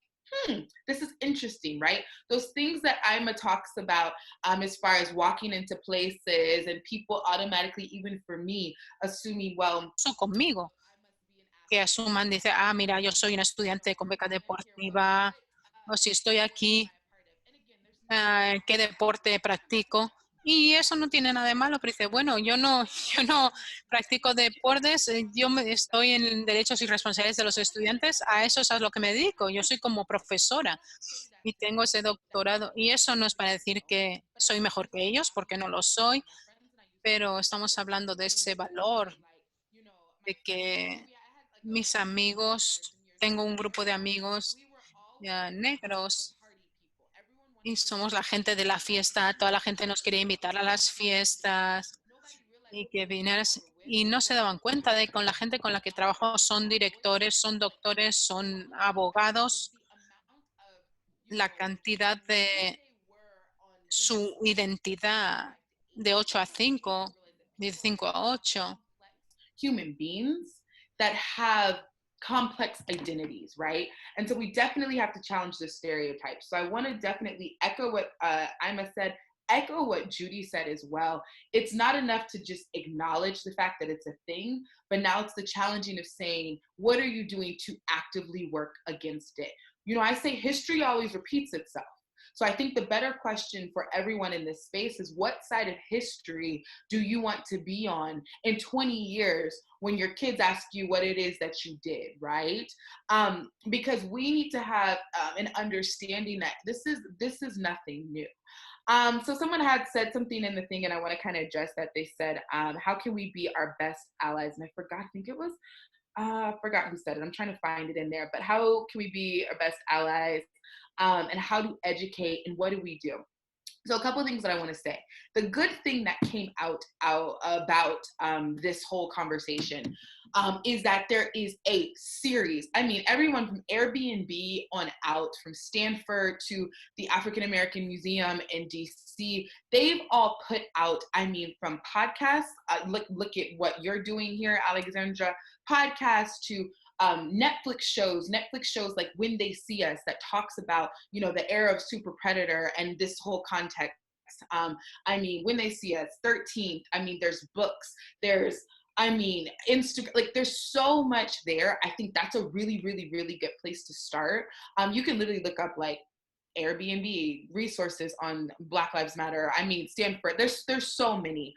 this is interesting, right? Those things that Ima talks about as far as walking into places and people automatically, even for me, assuming, well, conmigo, que asuman, dice, mira, yo soy una estudiante con beca deportiva, o si estoy aquí, ¿qué deporte practico? Y eso no tiene nada de malo, pero dice, bueno, yo no, yo no practico deportes, estoy en derechos y responsabilidades de los estudiantes, a eso es a lo que me dedico, yo soy como profesora y tengo ese doctorado, y eso no es para decir que soy mejor que ellos, porque no lo soy, pero estamos hablando de ese valor, de que mis amigos, tengo un grupo de amigos negros, y somos la gente de la fiesta, toda la gente nos quería invitar a las fiestas y que vinieras, y no se daban cuenta de con la gente con la que trabajo son directores, son doctores, son abogados, la cantidad de su identidad de 8 a 5, de 5 a 8. Human beings that have complex identities, right? And so we definitely have to challenge the stereotypes. So I want to definitely echo what Ima said, echo what Judy said as well. It's not enough to just acknowledge the fact that it's a thing, but now it's the challenging of saying, what are you doing to actively work against it? You know, I say history always repeats itself. So I think the better question for everyone in this space is, what side of history do you want to be on in 20 years when your kids ask you what it is that you did, right? Because we need to have an understanding that this is nothing new. So someone had said something in the thing, and I want to kind of address that. They said, how can we be our best allies? And I forgot, I think it was, I forgot who said it. I'm trying to find it in there. But how can we be our best allies? And how to educate, and what do we do? So a couple of things that I want to say. The good thing that came out about this whole conversation is that there is a series. I mean, everyone from Airbnb on out, from Stanford to the African American Museum in DC, they've all put out, I mean, from podcasts, look at what you're doing here, Alexandra, podcasts, to Netflix shows like When They See Us, that talks about, you know, the era of Super Predator and this whole context. I mean, When They See Us, 13th, I mean, there's books, there's, I mean, Instagram, like there's so much there. I think that's a really, really, really good place to start. You can literally look up like Airbnb resources on Black Lives Matter. I mean, Stanford, there's so many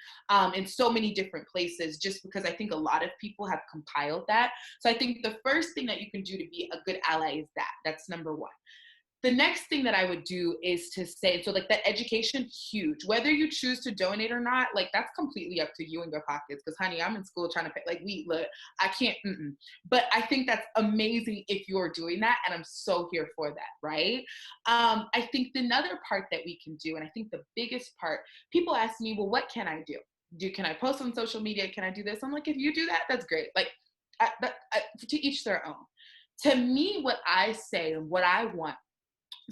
in so many different places, just because I think a lot of people have compiled that. So I think the first thing that you can do to be a good ally is that's number one. The next thing that I would do is to say, so like that education, huge. Whether you choose to donate or not, like that's completely up to you and your pockets. Because honey, I'm in school trying to pay, like look, I can't, but I think that's amazing if you're doing that. And I'm so here for that, right? I think another part that we can do, and I think the biggest part, people ask me, well, what can I do? Can I post on social media? Can I do this? I'm like, if you do that, that's great. Like to each their own. To me, what I say and what I want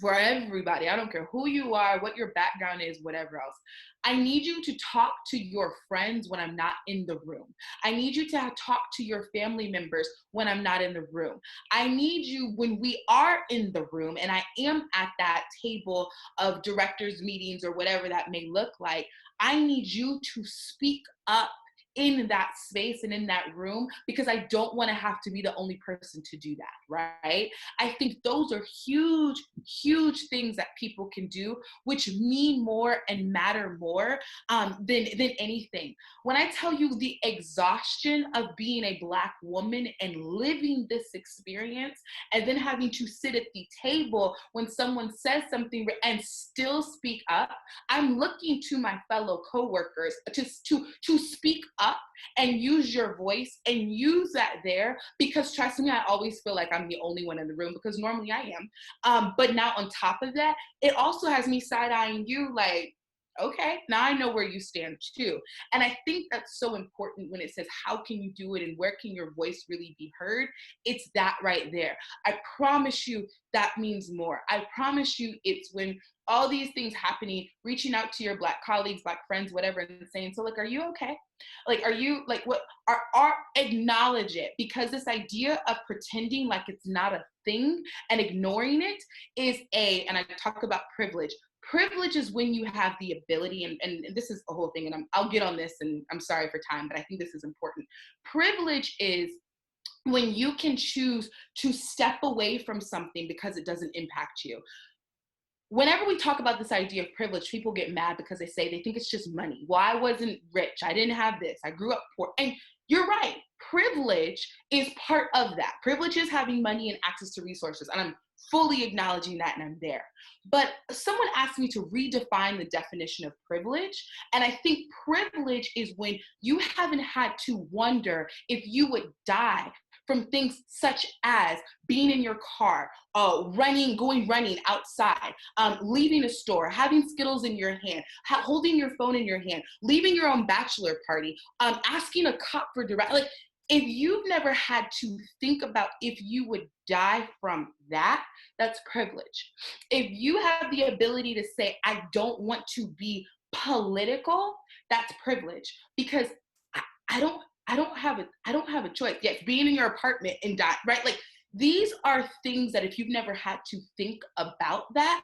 for everybody, I don't care who you are, what your background is, whatever else, I need you to talk to your friends when I'm not in the room. I need you to talk to your family members when I'm not in the room. I need you when we are in the room and I am at that table of directors meetings or whatever that may look like, I need you to speak up in that space and in that room, because I don't want to have to be the only person to do that, right? I think those are huge, huge things that people can do, which mean more and matter more than anything. When I tell you the exhaustion of being a Black woman and living this experience, and then having to sit at the table when someone says something and still speak up, I'm looking to my fellow coworkers to speak up and use your voice and use that there, because trust me, I always feel like I'm the only one in the room, because normally I am. But now on top of that, it also has me side-eyeing you like, okay, now I know where you stand too. And I think that's so important when it says, how can you do it and where can your voice really be heard? It's that right there. I promise you that means more. I promise you it's when all these things happening, reaching out to your Black colleagues, Black friends, whatever, and saying, so like, are you okay? Like, are you like, what are acknowledge it, because this idea of pretending like it's not a thing and ignoring it is and I talk about privilege. Privilege is when you have the ability, and this is a whole thing, and I'll get on this, and I'm sorry for time, but I think this is important. Privilege is when you can choose to step away from something because it doesn't impact you. Whenever we talk about this idea of privilege, people get mad because they think it's just money. Well, I wasn't rich. I didn't have this. I grew up poor. And you're right. Privilege is part of that. Privilege is having money and access to resources. And I'm fully acknowledging that, and I'm there. But someone asked me to redefine the definition of privilege. And I think privilege is when you haven't had to wonder if you would die from things such as being in your car, going running outside, leaving a store, having Skittles in your hand, holding your phone in your hand, leaving your own bachelor party, asking a cop for direct, like, if you've never had to think about if you would die from that, that's privilege. If you have the ability to say, I don't want to be political, that's privilege, because I don't have a choice. Yes, being in your apartment and die, right? Like, these are things that if you've never had to think about that,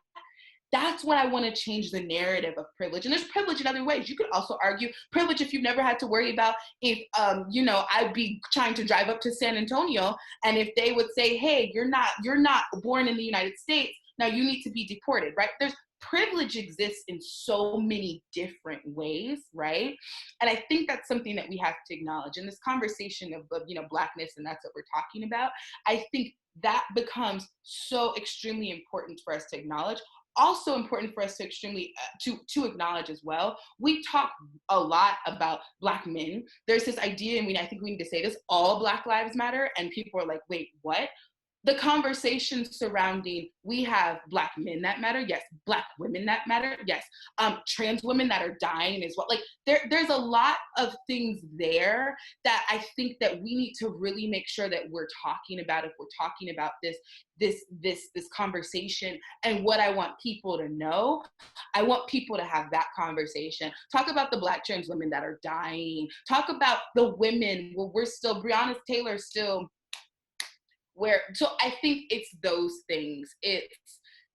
That's when I want to change the narrative of privilege. And there's privilege in other ways. You could also argue privilege if you've never had to worry about if, I'd be trying to drive up to San Antonio, and if they would say, hey, you're not born in the United States, now you need to be deported, right? There's privilege exists in so many different ways, right? And I think that's something that we have to acknowledge in this conversation of Blackness, and that's what we're talking about. I think that becomes so extremely important for us to acknowledge. Also important for us to to acknowledge as well. We talk a lot about Black men. There's this idea, and I think we need to say this: all Black lives matter. And people are like, wait, what? The conversation surrounding, we have Black men that matter, yes. Black women that matter, yes. Trans women that are dying as well. Like there's a lot of things there that I think that we need to really make sure that we're talking about if we're talking about this conversation. And what I want people to know, I want people to have that conversation. Talk about the Black trans women that are dying. Talk about the women where we're still, Breonna Taylor still, so I think it's those things.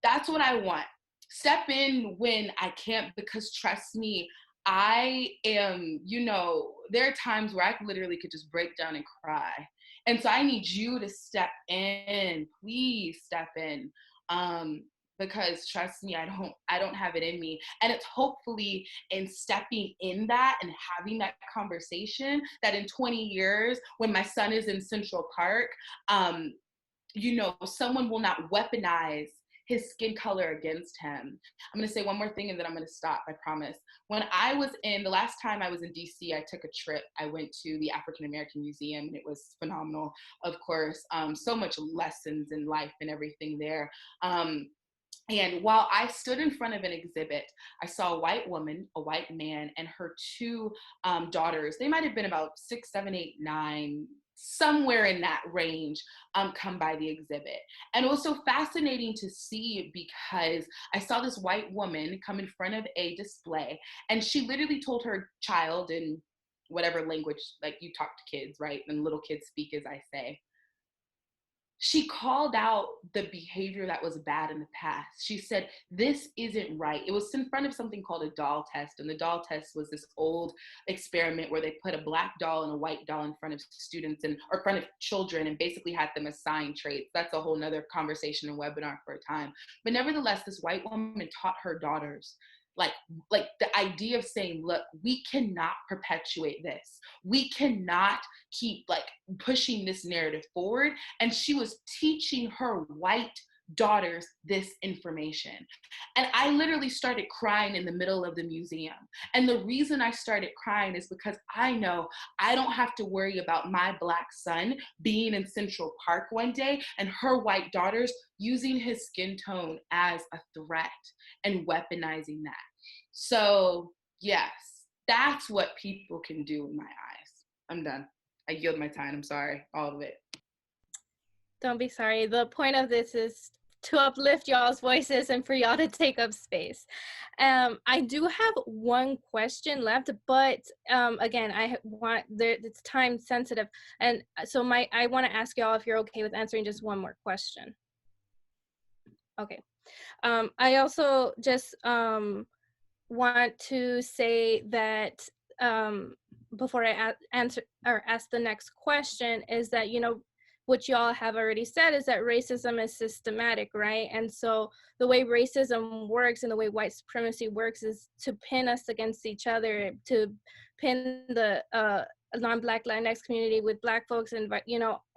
That's what I want. Step in when I can't, because trust me, I am, there are times where I literally could just break down and cry. And so I need you to step in, please step in. Because trust me, I don't have it in me. And it's hopefully in stepping in that and having that conversation that in 20 years, when my son is in Central Park, someone will not weaponize his skin color against him. I'm gonna say one more thing and then I'm gonna stop, I promise. The last time I was in DC, I took a trip. I went to the African American Museum and it was phenomenal, of course. So much lessons in life and everything there. And while I stood in front of an exhibit, I saw a white woman, a white man, and her two daughters. They might have been about 6, 7, 8, 9, somewhere in that range, come by the exhibit. And it was so fascinating to see because I saw this white woman come in front of a display, and she literally told her child in whatever language, like you talk to kids, right? And little kids speak, as I say. She called out the behavior that was bad in the past. She said, this isn't right. It was in front of something called a doll test. And the doll test was this old experiment where they put a Black doll and a white doll in front of students or in front of children and basically had them assign traits. That's a whole nother conversation and webinar for a time. But nevertheless, this white woman taught her daughters, like the idea of saying, look, we cannot perpetuate this. We cannot keep pushing this narrative forward. And she was teaching her white daughters this information. And I literally started crying in the middle of the museum. And the reason I started crying is because I know I don't have to worry about my Black son being in Central Park one day and her white daughters using his skin tone as a threat and weaponizing that. So yes, that's what people can do in my eyes. I'm done. I yield my time. I'm sorry, all of it. Don't be sorry. The point of this is to uplift y'all's voices and for y'all to take up space. I do have one question left, but again, it's time sensitive. And so I want to ask y'all if you're okay with answering just one more question. Okay. I also just want to say that before I answer or ask the next question is that, what y'all have already said is that racism is systematic, right? And so the way racism works and the way white supremacy works is to pin us against each other, to pin the non-Black Latinx community with Black folks, and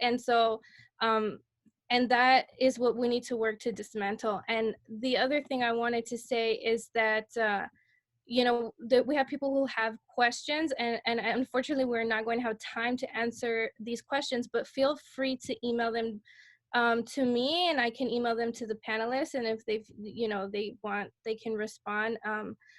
and so and that is what we need to work to dismantle. And the other thing I wanted to say is that that we have people who have questions, and unfortunately we're not going to have time to answer these questions, but feel free to email them to me, and I can email them to the panelists, and if they want, they can respond.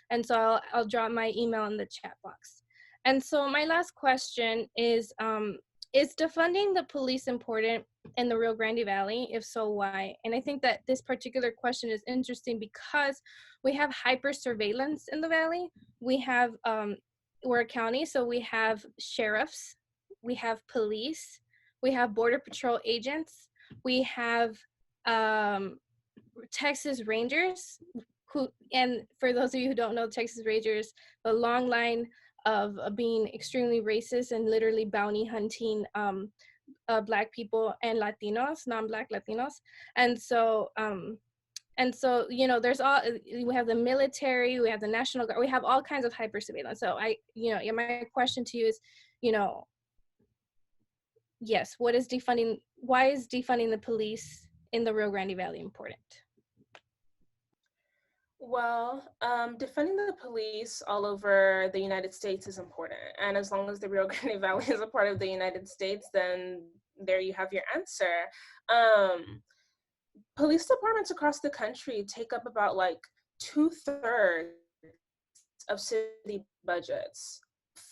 And so I'll drop my email in the chat box. And so my last question is defunding the police important in the Rio Grande Valley? If so, why? And I think that this particular question is interesting because we have hyper surveillance in the valley. We have, we're a county, so we have sheriffs, we have police, we have border patrol agents, we have Texas Rangers who, and for those of you who don't know Texas Rangers, the long line of being extremely racist and literally bounty hunting Black people and Latinos, non-Black Latinos. And so, you know, there's all, we have the military, we have the National Guard, we have all kinds of hyper surveillance. So my question to you is, you know, yes, why is defunding the police in the Rio Grande Valley important? Well, defending the police all over the United States is important. And as long as the Rio Grande Valley is a part of the United States, then there you have your answer. Police departments across the country take up about like 2/3 of city budgets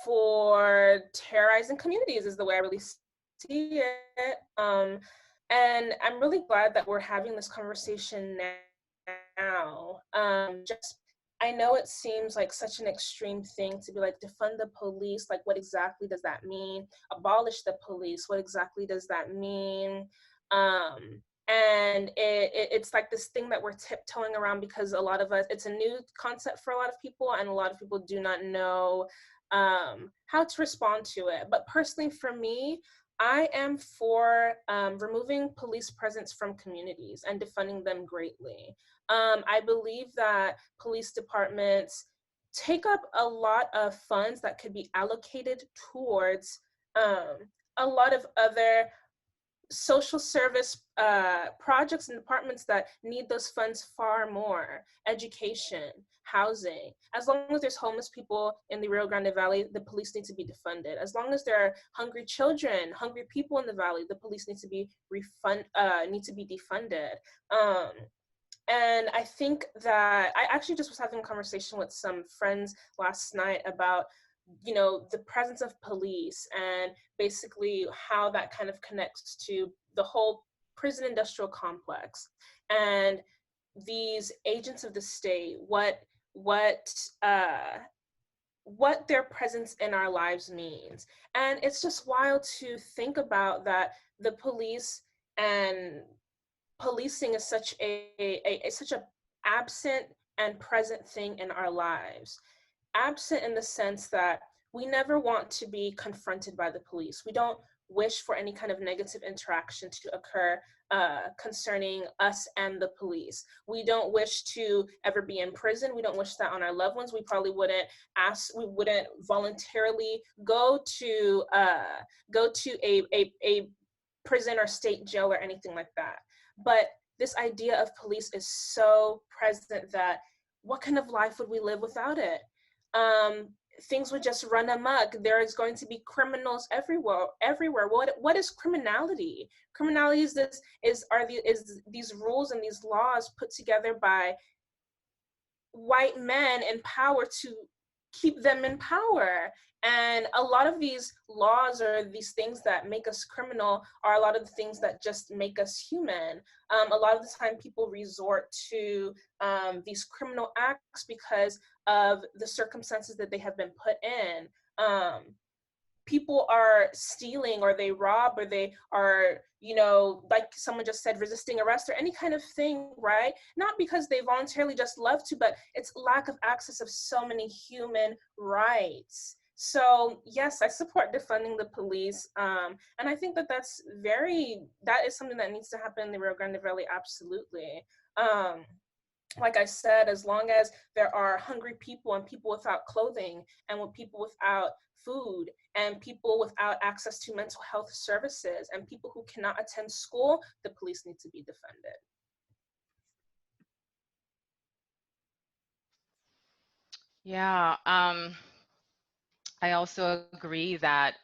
for terrorizing communities, is the way I really see it. And I'm really glad that we're having this conversation now. I know it seems like such an extreme thing to be like, defund the police. Like, what exactly does that mean? Abolish the police. What exactly does that mean? And it's like this thing that we're tiptoeing around because a lot of us, it's a new concept for a lot of people, and a lot of people do not know how to respond to it. But personally, for me, I am for removing police presence from communities and defunding them greatly. I believe that police departments take up a lot of funds that could be allocated towards a lot of other social service projects and departments that need those funds far more. Education, housing. As long as there's homeless people in the Rio Grande Valley, the police need to be defunded. As long as there are hungry children, hungry people in the valley, the police need to be defunded. And I think that I actually just was having a conversation with some friends last night about, you know, the presence of police and basically how that kind of connects to the whole prison industrial complex and these agents of the state, what their presence in our lives means. And it's just wild to think about that the police and policing is such a absent and present thing in our lives. Absent in the sense that we never want to be confronted by the police. We don't wish for any kind of negative interaction to occur concerning us and the police. We don't wish to ever be in prison. We don't wish that on our loved ones. We probably wouldn't voluntarily go to a prison or state jail or anything like that. But this idea of police is so present that what kind of life would we live without it? Things would just run amok. There is going to be criminals everywhere. What is criminality? Criminality is these rules and these laws put together by white men in power to keep them in power. And a lot of these laws or these things that make us criminal are a lot of the things that just make us human. A lot of the time people resort to these criminal acts because of the circumstances that they have been put in. People are stealing or they rob or they are, you know, like someone just said, resisting arrest or any kind of thing, right? Not because they voluntarily just love to, but it's lack of access of so many human rights. So yes, I support defunding the police. And I think that that is something that needs to happen in the Rio Grande Valley, absolutely. Like I said, as long as there are hungry people and people without clothing and with people without food and people without access to mental health services and people who cannot attend school, the police need to be defunded. Yeah, I also agree that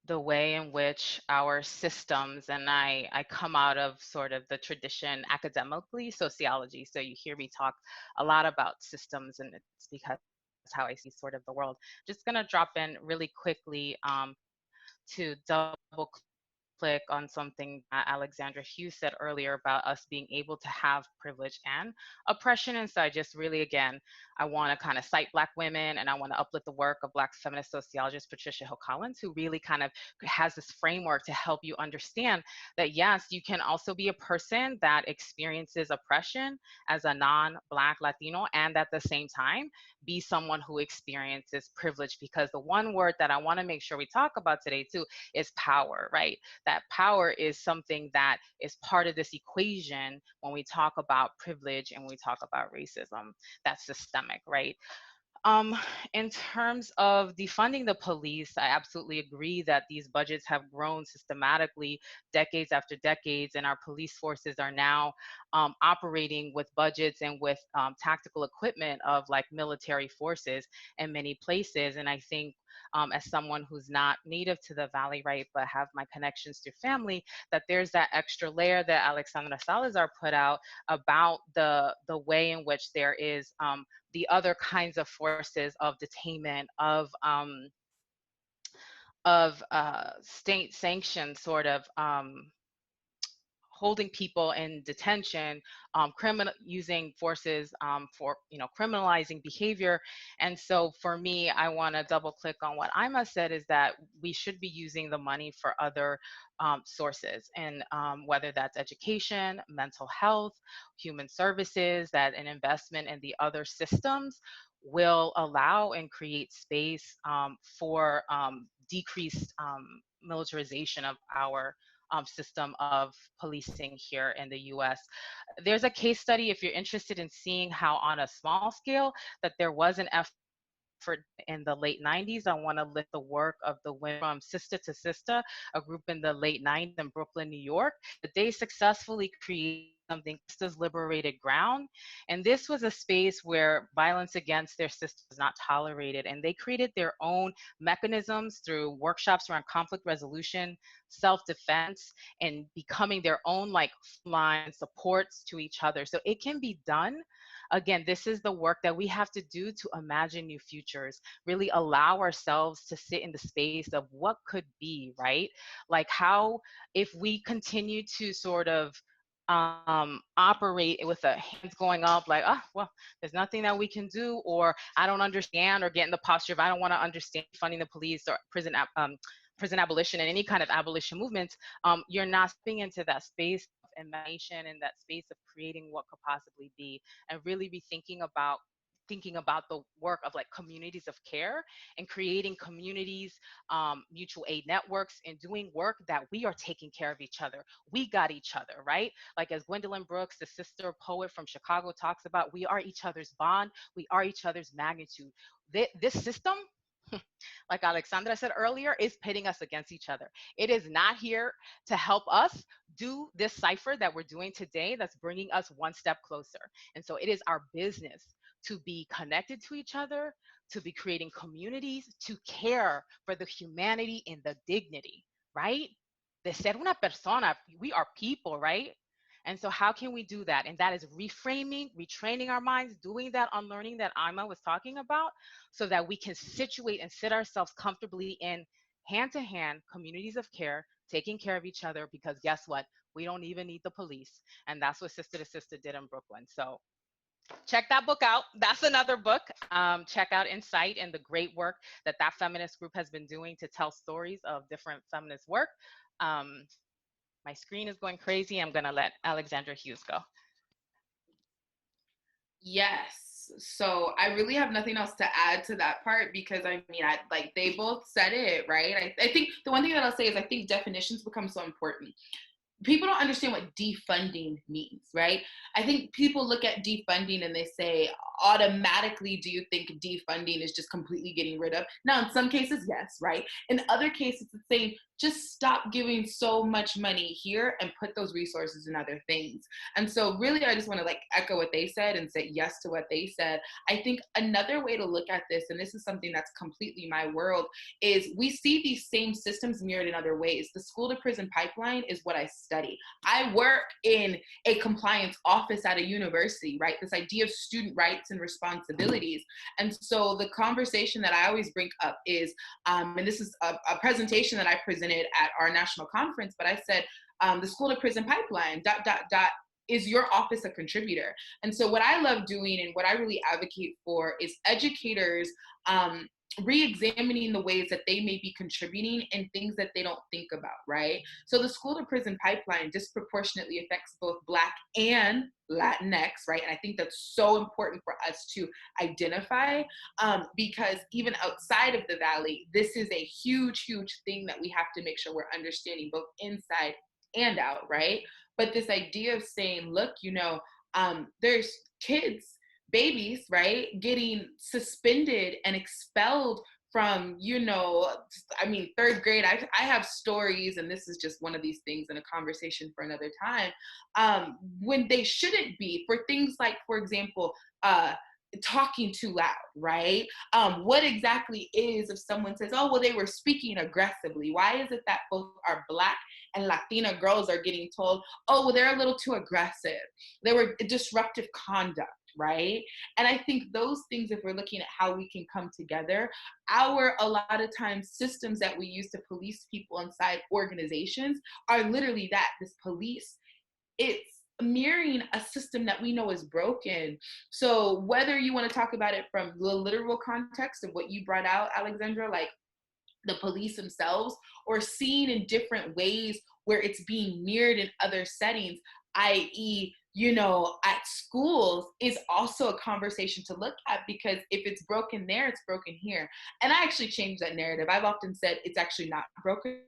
the way in which our systems, and I come out of sort of the tradition academically, sociology, so you hear me talk a lot about systems, and it's because how I see sort of the world. Just gonna drop in really quickly to double click on something that Alexandra Hughes said earlier about us being able to have privilege and oppression. And so I just really, again, I want to kind of cite Black women, and I want to uplift the work of Black feminist sociologist Patricia Hill Collins, who really kind of has this framework to help you understand that, yes, you can also be a person that experiences oppression as a non-Black Latino, and at the same time, be someone who experiences privilege, because the one word that I want to make sure we talk about today too is power, right? That power is something that is part of this equation when we talk about privilege and we talk about racism. That's systemic, right? Um, in terms of defunding the police, I absolutely agree that these budgets have grown systematically decades after decades, and our police forces are now operating with budgets and with tactical equipment of like military forces in many places. And I think as someone who's not native to the Valley, right, but have my connections to family, that there's that extra layer that Alexandra Salazar put out about the way in which there is the other kinds of forces of detainment, of state sanctioned sort of holding people in detention, using forces for, criminalizing behavior. And so for me, I want to double click on what Ima said, is that we should be using the money for other sources, and whether that's education, mental health, human services, that an investment in the other systems will allow and create space for decreased militarization of our system of policing here in the US. There's a case study, if you're interested in seeing how on a small scale that there was an effort in the late 90s. I want to lift the work of the women from Sister to Sister, a group in the late 90s in Brooklyn, New York, that they successfully created something Sisters Liberated Ground. And this was a space where violence against their sisters was not tolerated. And they created their own mechanisms through workshops around conflict resolution, self-defense, and becoming their own like line supports to each other. So it can be done. Again, this is the work that we have to do to imagine new futures, really allow ourselves to sit in the space of what could be, right? Like how, if we continue to sort of operate with the hands going up, like, oh, well, there's nothing that we can do, or I don't understand, or get in the posture of I don't want to understand funding the police or prison abolition and any kind of abolition movements, you're not stepping into that space of imagination and that space of creating what could possibly be, and really be thinking about the work of like communities of care and creating communities, mutual aid networks, and doing work that we are taking care of each other. We got each other, right? Like as Gwendolyn Brooks, the sister poet from Chicago, talks about, we are each other's bond, we are each other's magnitude. This system, like Alexandra said earlier, is pitting us against each other. It is not here to help us do this cipher that we're doing today that's bringing us one step closer. And so it is our business to be connected to each other, to be creating communities, to care for the humanity and the dignity, right? De ser una persona, we are people, right? And so how can we do that? And that is reframing, retraining our minds, doing that unlearning that Ima was talking about, so that we can situate and sit ourselves comfortably in hand-to-hand communities of care, taking care of each other, because guess what? We don't even need the police. And that's what Sister to Sister did in Brooklyn. So check that book out. That's another book. Check out Insight and the great work that that feminist group has been doing to tell stories of different feminist work. My screen is going crazy. I'm gonna let Alexandra Hughes go. Yes. So I really have nothing else to add to that part, because I mean, like they both said it, right? I think the one thing that I'll say is I think definitions become so important. People don't understand what defunding means, right? I think people look at defunding and they say, automatically, do you think defunding is just completely getting rid of? Now, in some cases, yes, right? In other cases, it's saying, just stop giving so much money here and put those resources in other things. And so really, I just want to like echo what they said and say yes to what they said. I think another way to look at this, and this is something that's completely my world, is we see these same systems mirrored in other ways. The school to prison pipeline is what I study. I work in a compliance office at a university, right? This idea of student rights and responsibilities. And so the conversation that I always bring up is, and this is a presentation that I presented presented at our national conference, but I said, the school to prison pipeline, ... Is your office a contributor? And so what I love doing and what I really advocate for is educators re-examining the ways that they may be contributing and things that they don't think about, right? So the school to prison pipeline disproportionately affects both Black and Latinx, right? And I think that's so important for us to identify, because even outside of the Valley, this is a huge, huge thing that we have to make sure we're understanding both inside and out, right? But this idea of saying, look, there's kids, babies, right, getting suspended and expelled from, third grade. I have stories, and this is just one of these things in a conversation for another time, when they shouldn't be, for things like, for example, talking too loud, right? What exactly is if someone says, oh, well, they were speaking aggressively? Why is it that both our Black and Latina girls are getting told, oh, well, they're a little too aggressive, they were disruptive conduct, right? And I think those things, if we're looking at how we can come together, a lot of times systems that we use to police people inside organizations are literally that, this police. It's mirroring a system that we know is broken. So whether you want to talk about it from the literal context of what you brought out, Alexandra, like the police themselves, or seeing in different ways where it's being mirrored in other settings, i.e., at schools, is also a conversation to look at, because if it's broken there, it's broken here. And I actually changed that narrative. I've often said it's actually not broken.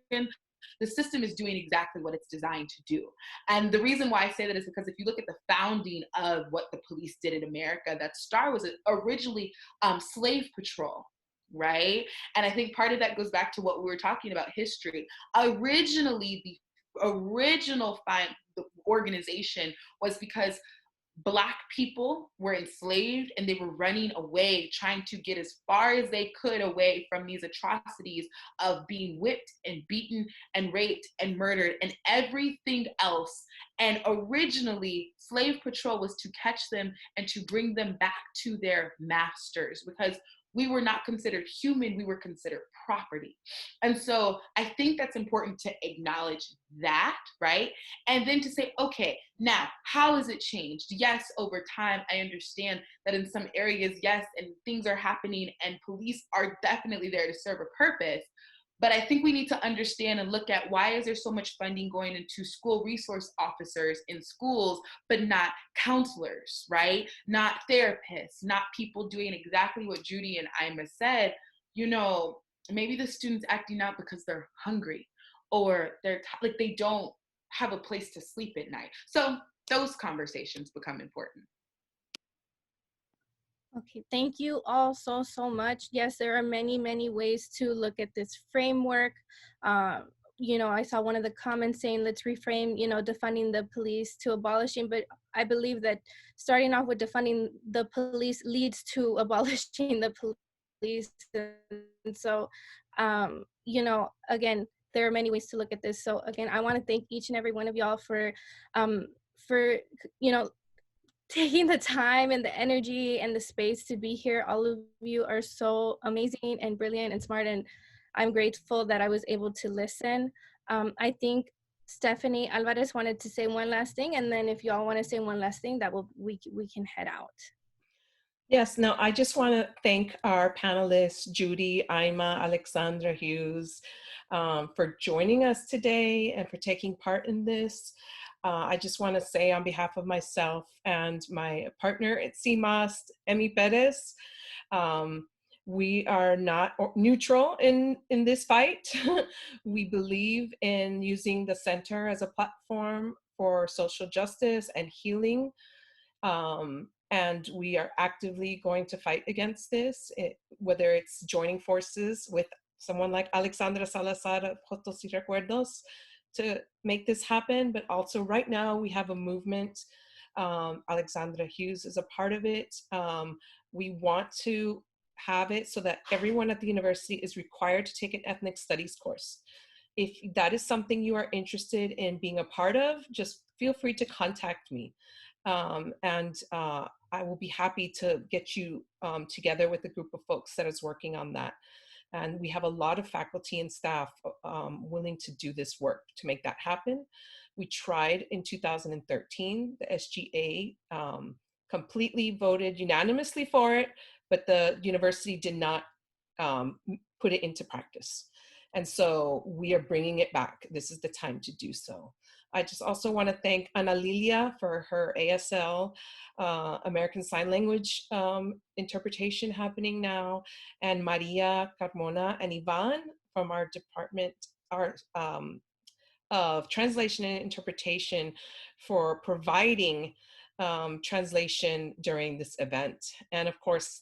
The system is doing exactly what it's designed to do. And the reason why I say that is because if you look at the founding of what the police did in America, that STAR was originally slave patrol, right? And I think part of that goes back to what we were talking about, history. Originally, the original organization was because Black people were enslaved and they were running away, trying to get as far as they could away from these atrocities of being whipped and beaten and raped and murdered and everything else. And originally, slave patrol was to catch them and to bring them back to their masters, because we were not considered human, we were considered property. And so I think that's important to acknowledge that, right? And then to say, okay, now, how has it changed? Yes, over time, I understand that in some areas, yes, and things are happening and police are definitely there to serve a purpose. But I think we need to understand and look at, why is there so much funding going into school resource officers in schools, but not counselors, right? Not therapists, not people doing exactly what Judy and Ima said. Maybe the student's acting out because they're hungry, or they're like they don't have a place to sleep at night. So those conversations become important. Okay, thank you all so much. Yes, there are many ways to look at this framework. I saw one of the comments saying, let's reframe, defunding the police to abolishing, but I believe that starting off with defunding the police leads to abolishing the police. And so, again, there are many ways to look at this. So again, I want to thank each and every one of y'all for taking the time and the energy and the space to be here. All of you are so amazing and brilliant and smart, and I'm grateful that I was able to listen. I think Stephanie Alvarez wanted to say one last thing, and then if y'all want to say one last thing, we can head out. Yes, no, I just want to thank our panelists, Judy, Ima, Alexandra Hughes, for joining us today and for taking part in this. I just want to say on behalf of myself and my partner at CMOS, Emi Perez, we are not neutral in this fight. We believe in using the center as a platform for social justice and healing. And we are actively going to fight against this, whether it's joining forces with someone like Alexandra Salazar of Jotxs y Recuerdos to make this happen. But also right now we have a movement. Alexandra Hughes is a part of it. We want to have it so that everyone at the university is required to take an ethnic studies course. If that is something you are interested in being a part of, just feel free to contact me. I will be happy to get you together with a group of folks that is working on that. And we have a lot of faculty and staff willing to do this work to make that happen. We tried in 2013, the SGA completely voted unanimously for it, but the university did not put it into practice. And so we are bringing it back. This is the time to do so. I just also want to thank Ana Lilia for her ASL, American Sign Language interpretation happening now, and Maria Carmona and Ivan from our department, of translation and interpretation for providing translation during this event. And of course,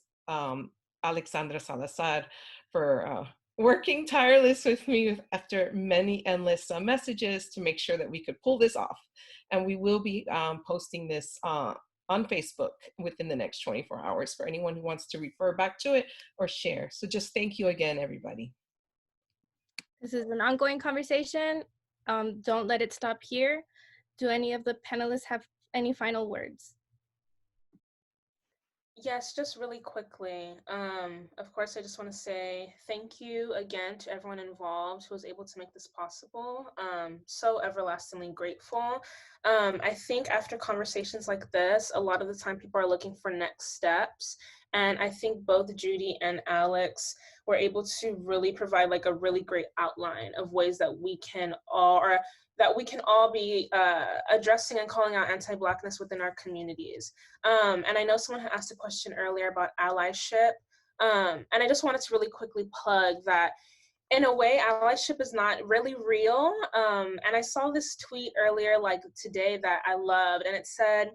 Alexandra Salazar for working tireless with me after many endless messages to make sure that we could pull this off. And we will be posting this on Facebook within the next 24 hours for anyone who wants to refer back to it or share. So just thank you again, everybody. This is an ongoing conversation. Don't let it stop here. Do any of the panelists have any final words? Yes, just really quickly. Of course, I just want to say thank you again to everyone involved who was able to make this possible. So everlastingly grateful. I think after conversations like this, a lot of the time people are looking for next steps. And I think both Judy and Alex were able to really provide like a really great outline of ways that we can all, or that we can all be addressing and calling out anti-Blackness within our communities. And I know someone had asked a question earlier about allyship. And I just wanted to really quickly plug that in a way, allyship is not really real. And I saw this tweet earlier, like today, that I loved, and it said,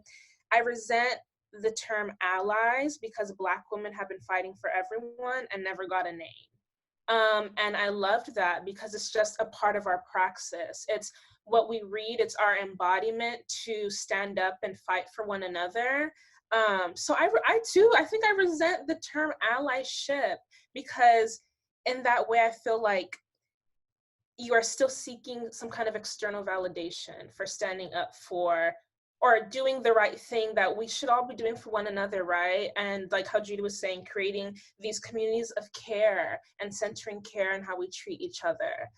"I resent the term allies because Black women have been fighting for everyone and never got a name." And I loved that because it's just a part of our praxis. It's what we read, it's our embodiment to stand up and fight for one another. So I think I resent the term allyship, because in that way, I feel like you are still seeking some kind of external validation for standing up for or doing the right thing that we should all be doing for one another, right? And like how Judy was saying, creating these communities of care and centering care and how we treat each other.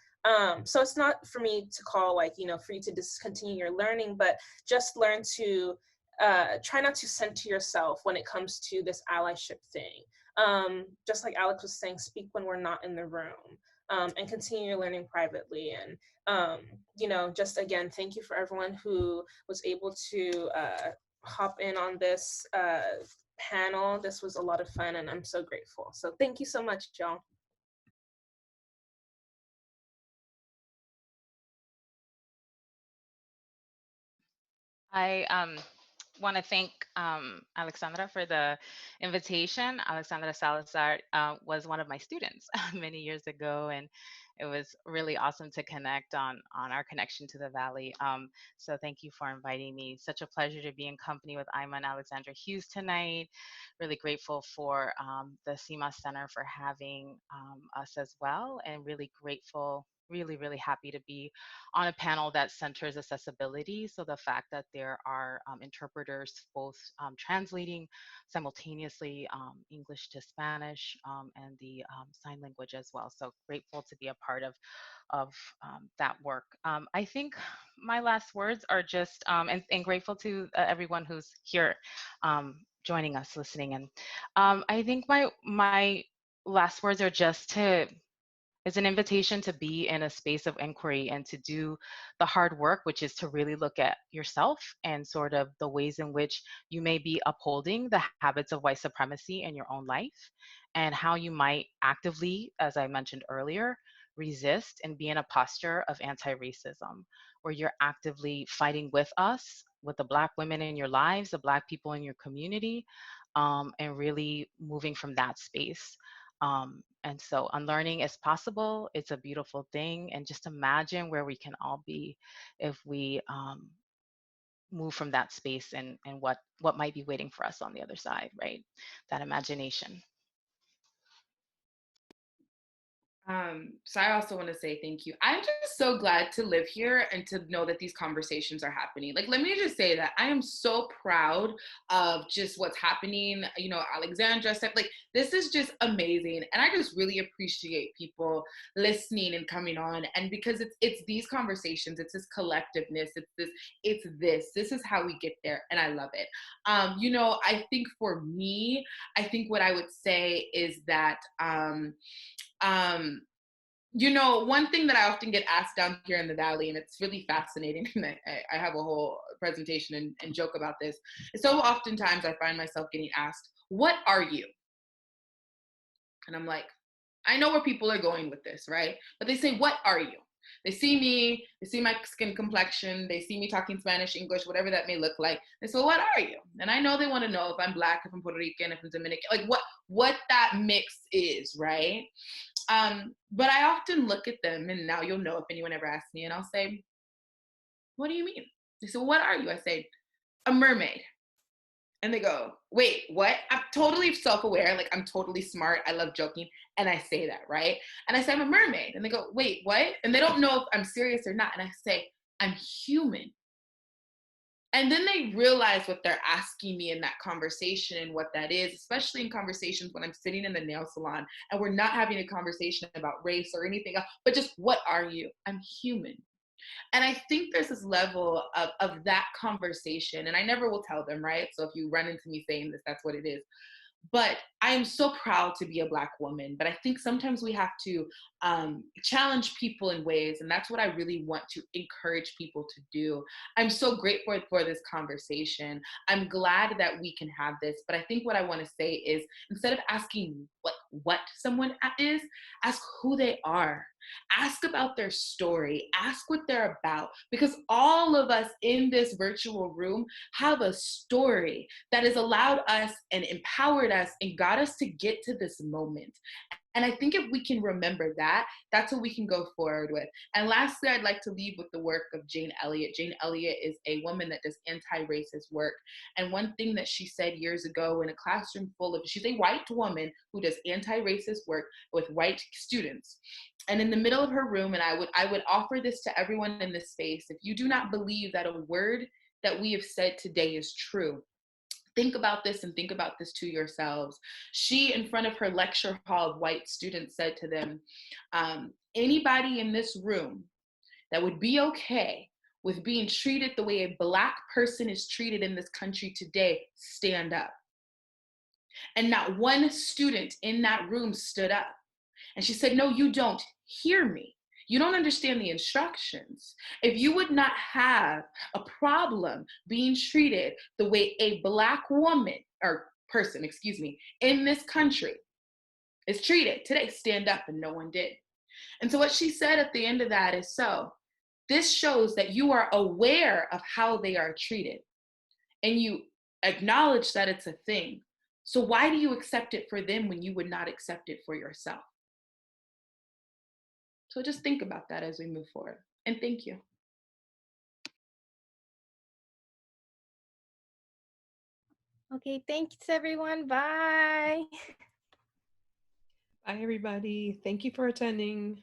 So it's not for me to call like, you know, for you to discontinue your learning, but just learn to try not to center yourself when it comes to this allyship thing. Just like Alex was saying, speak when we're not in the room, and continue your learning privately. And you know, just again, thank you for everyone who was able to hop in on this panel. This was a lot of fun and I'm so grateful. So thank you so much, y'all. I want to thank Alexandra for the invitation. Alexandra Salazar was one of my students many years ago, and it was really awesome to connect on our connection to the Valley. So thank you for inviting me. Such a pleasure to be in company with Ima and Alexandra Hughes tonight. Really grateful for the CIMA Center for having us as well, and really grateful, really happy to be on a panel that centers accessibility. So the fact that there are interpreters both translating simultaneously English to Spanish and the sign language as well. So grateful to be a part of that work. I think my last words are just, and grateful to everyone who's here joining us, listening. And I think my last words are just to, it's an invitation to be in a space of inquiry and to do the hard work, which is to really look at yourself and sort of the ways in which you may be upholding the habits of white supremacy in your own life, and how you might actively, as I mentioned earlier, resist and be in a posture of anti-racism, where you're actively fighting with us, with the Black women in your lives, the Black people in your community, and really moving from that space. And so unlearning is possible. It's a beautiful thing. And just imagine where we can all be if we move from that space, and what might be waiting for us on the other side, right? That imagination. So I also want to say thank you. I'm just so glad to live here and to know that these conversations are happening. Like, let me just say that I am so proud of just what's happening. You know, Alexandra said, like, this is just amazing. And I just really appreciate people listening and coming on. And because it's these conversations, it's this collectiveness, this is how we get there. And I love it. You know, I think for me, I think what I would say is that you know, one thing that I often get asked down here in the Valley, and it's really fascinating, and I have a whole presentation and joke about this. So oftentimes I find myself getting asked, what are you? And I'm like, I know where people are going with this, right? But they say, what are you? They see me, they see my skin complexion, they see me talking Spanish, English, whatever that may look like. They say, well, what are you? And I know they want to know if I'm Black, if I'm Puerto Rican, if I'm Dominican, like what that mix is, right? But I often look at them, and now you'll know if anyone ever asks me, and I'll say, what do you mean? They say, well, what are you? I say, a mermaid. And they go, wait, what? I'm totally self-aware, like I'm totally smart, I love joking, and I say that, right? And I say, I'm a mermaid. And they go, wait, what? And they don't know if I'm serious or not. And I say, I'm human. And then they realize what they're asking me in that conversation and what that is, especially in conversations when I'm sitting in the nail salon and we're not having a conversation about race or anything else, but just what are you? I'm human. And I think there's this level of that conversation, and I never will tell them, right? So if you run into me saying this, that's what it is. But I am so proud to be a Black woman. But I think sometimes we have to challenge people in ways, and that's what I really want to encourage people to do. I'm so grateful for this conversation. I'm glad that we can have this. But I think what I want to say is, instead of asking what someone is, ask who they are. Ask about their story. Ask what they're about. Because all of us in this virtual room have a story that has allowed us and empowered us and got us to get to this moment. And I think if we can remember that, that's what we can go forward with. And lastly, I'd like to leave with the work of Jane Elliott. Jane Elliott is a woman that does anti-racist work. And one thing that she said years ago in a classroom full of, she's a white woman who does anti-racist work with white students. And in the middle of her room, and I would offer this to everyone in this space, if you do not believe that a word that we have said today is true, think about this and think about this to yourselves. She, in front of her lecture hall of white students, said to them, anybody in this room that would be okay with being treated the way a Black person is treated in this country today, stand up. And not one student in that room stood up. And she said, no, you don't hear me. You don't understand the instructions. If you would not have a problem being treated the way a Black woman or person, excuse me, in this country is treated today, stand up, and no one did. And so what she said at the end of that is, so this shows that you are aware of how they are treated and you acknowledge that it's a thing. So why do you accept it for them when you would not accept it for yourself? So just think about that as we move forward. And thank you. Okay, thanks everyone. Bye. Bye, everybody. Thank you for attending.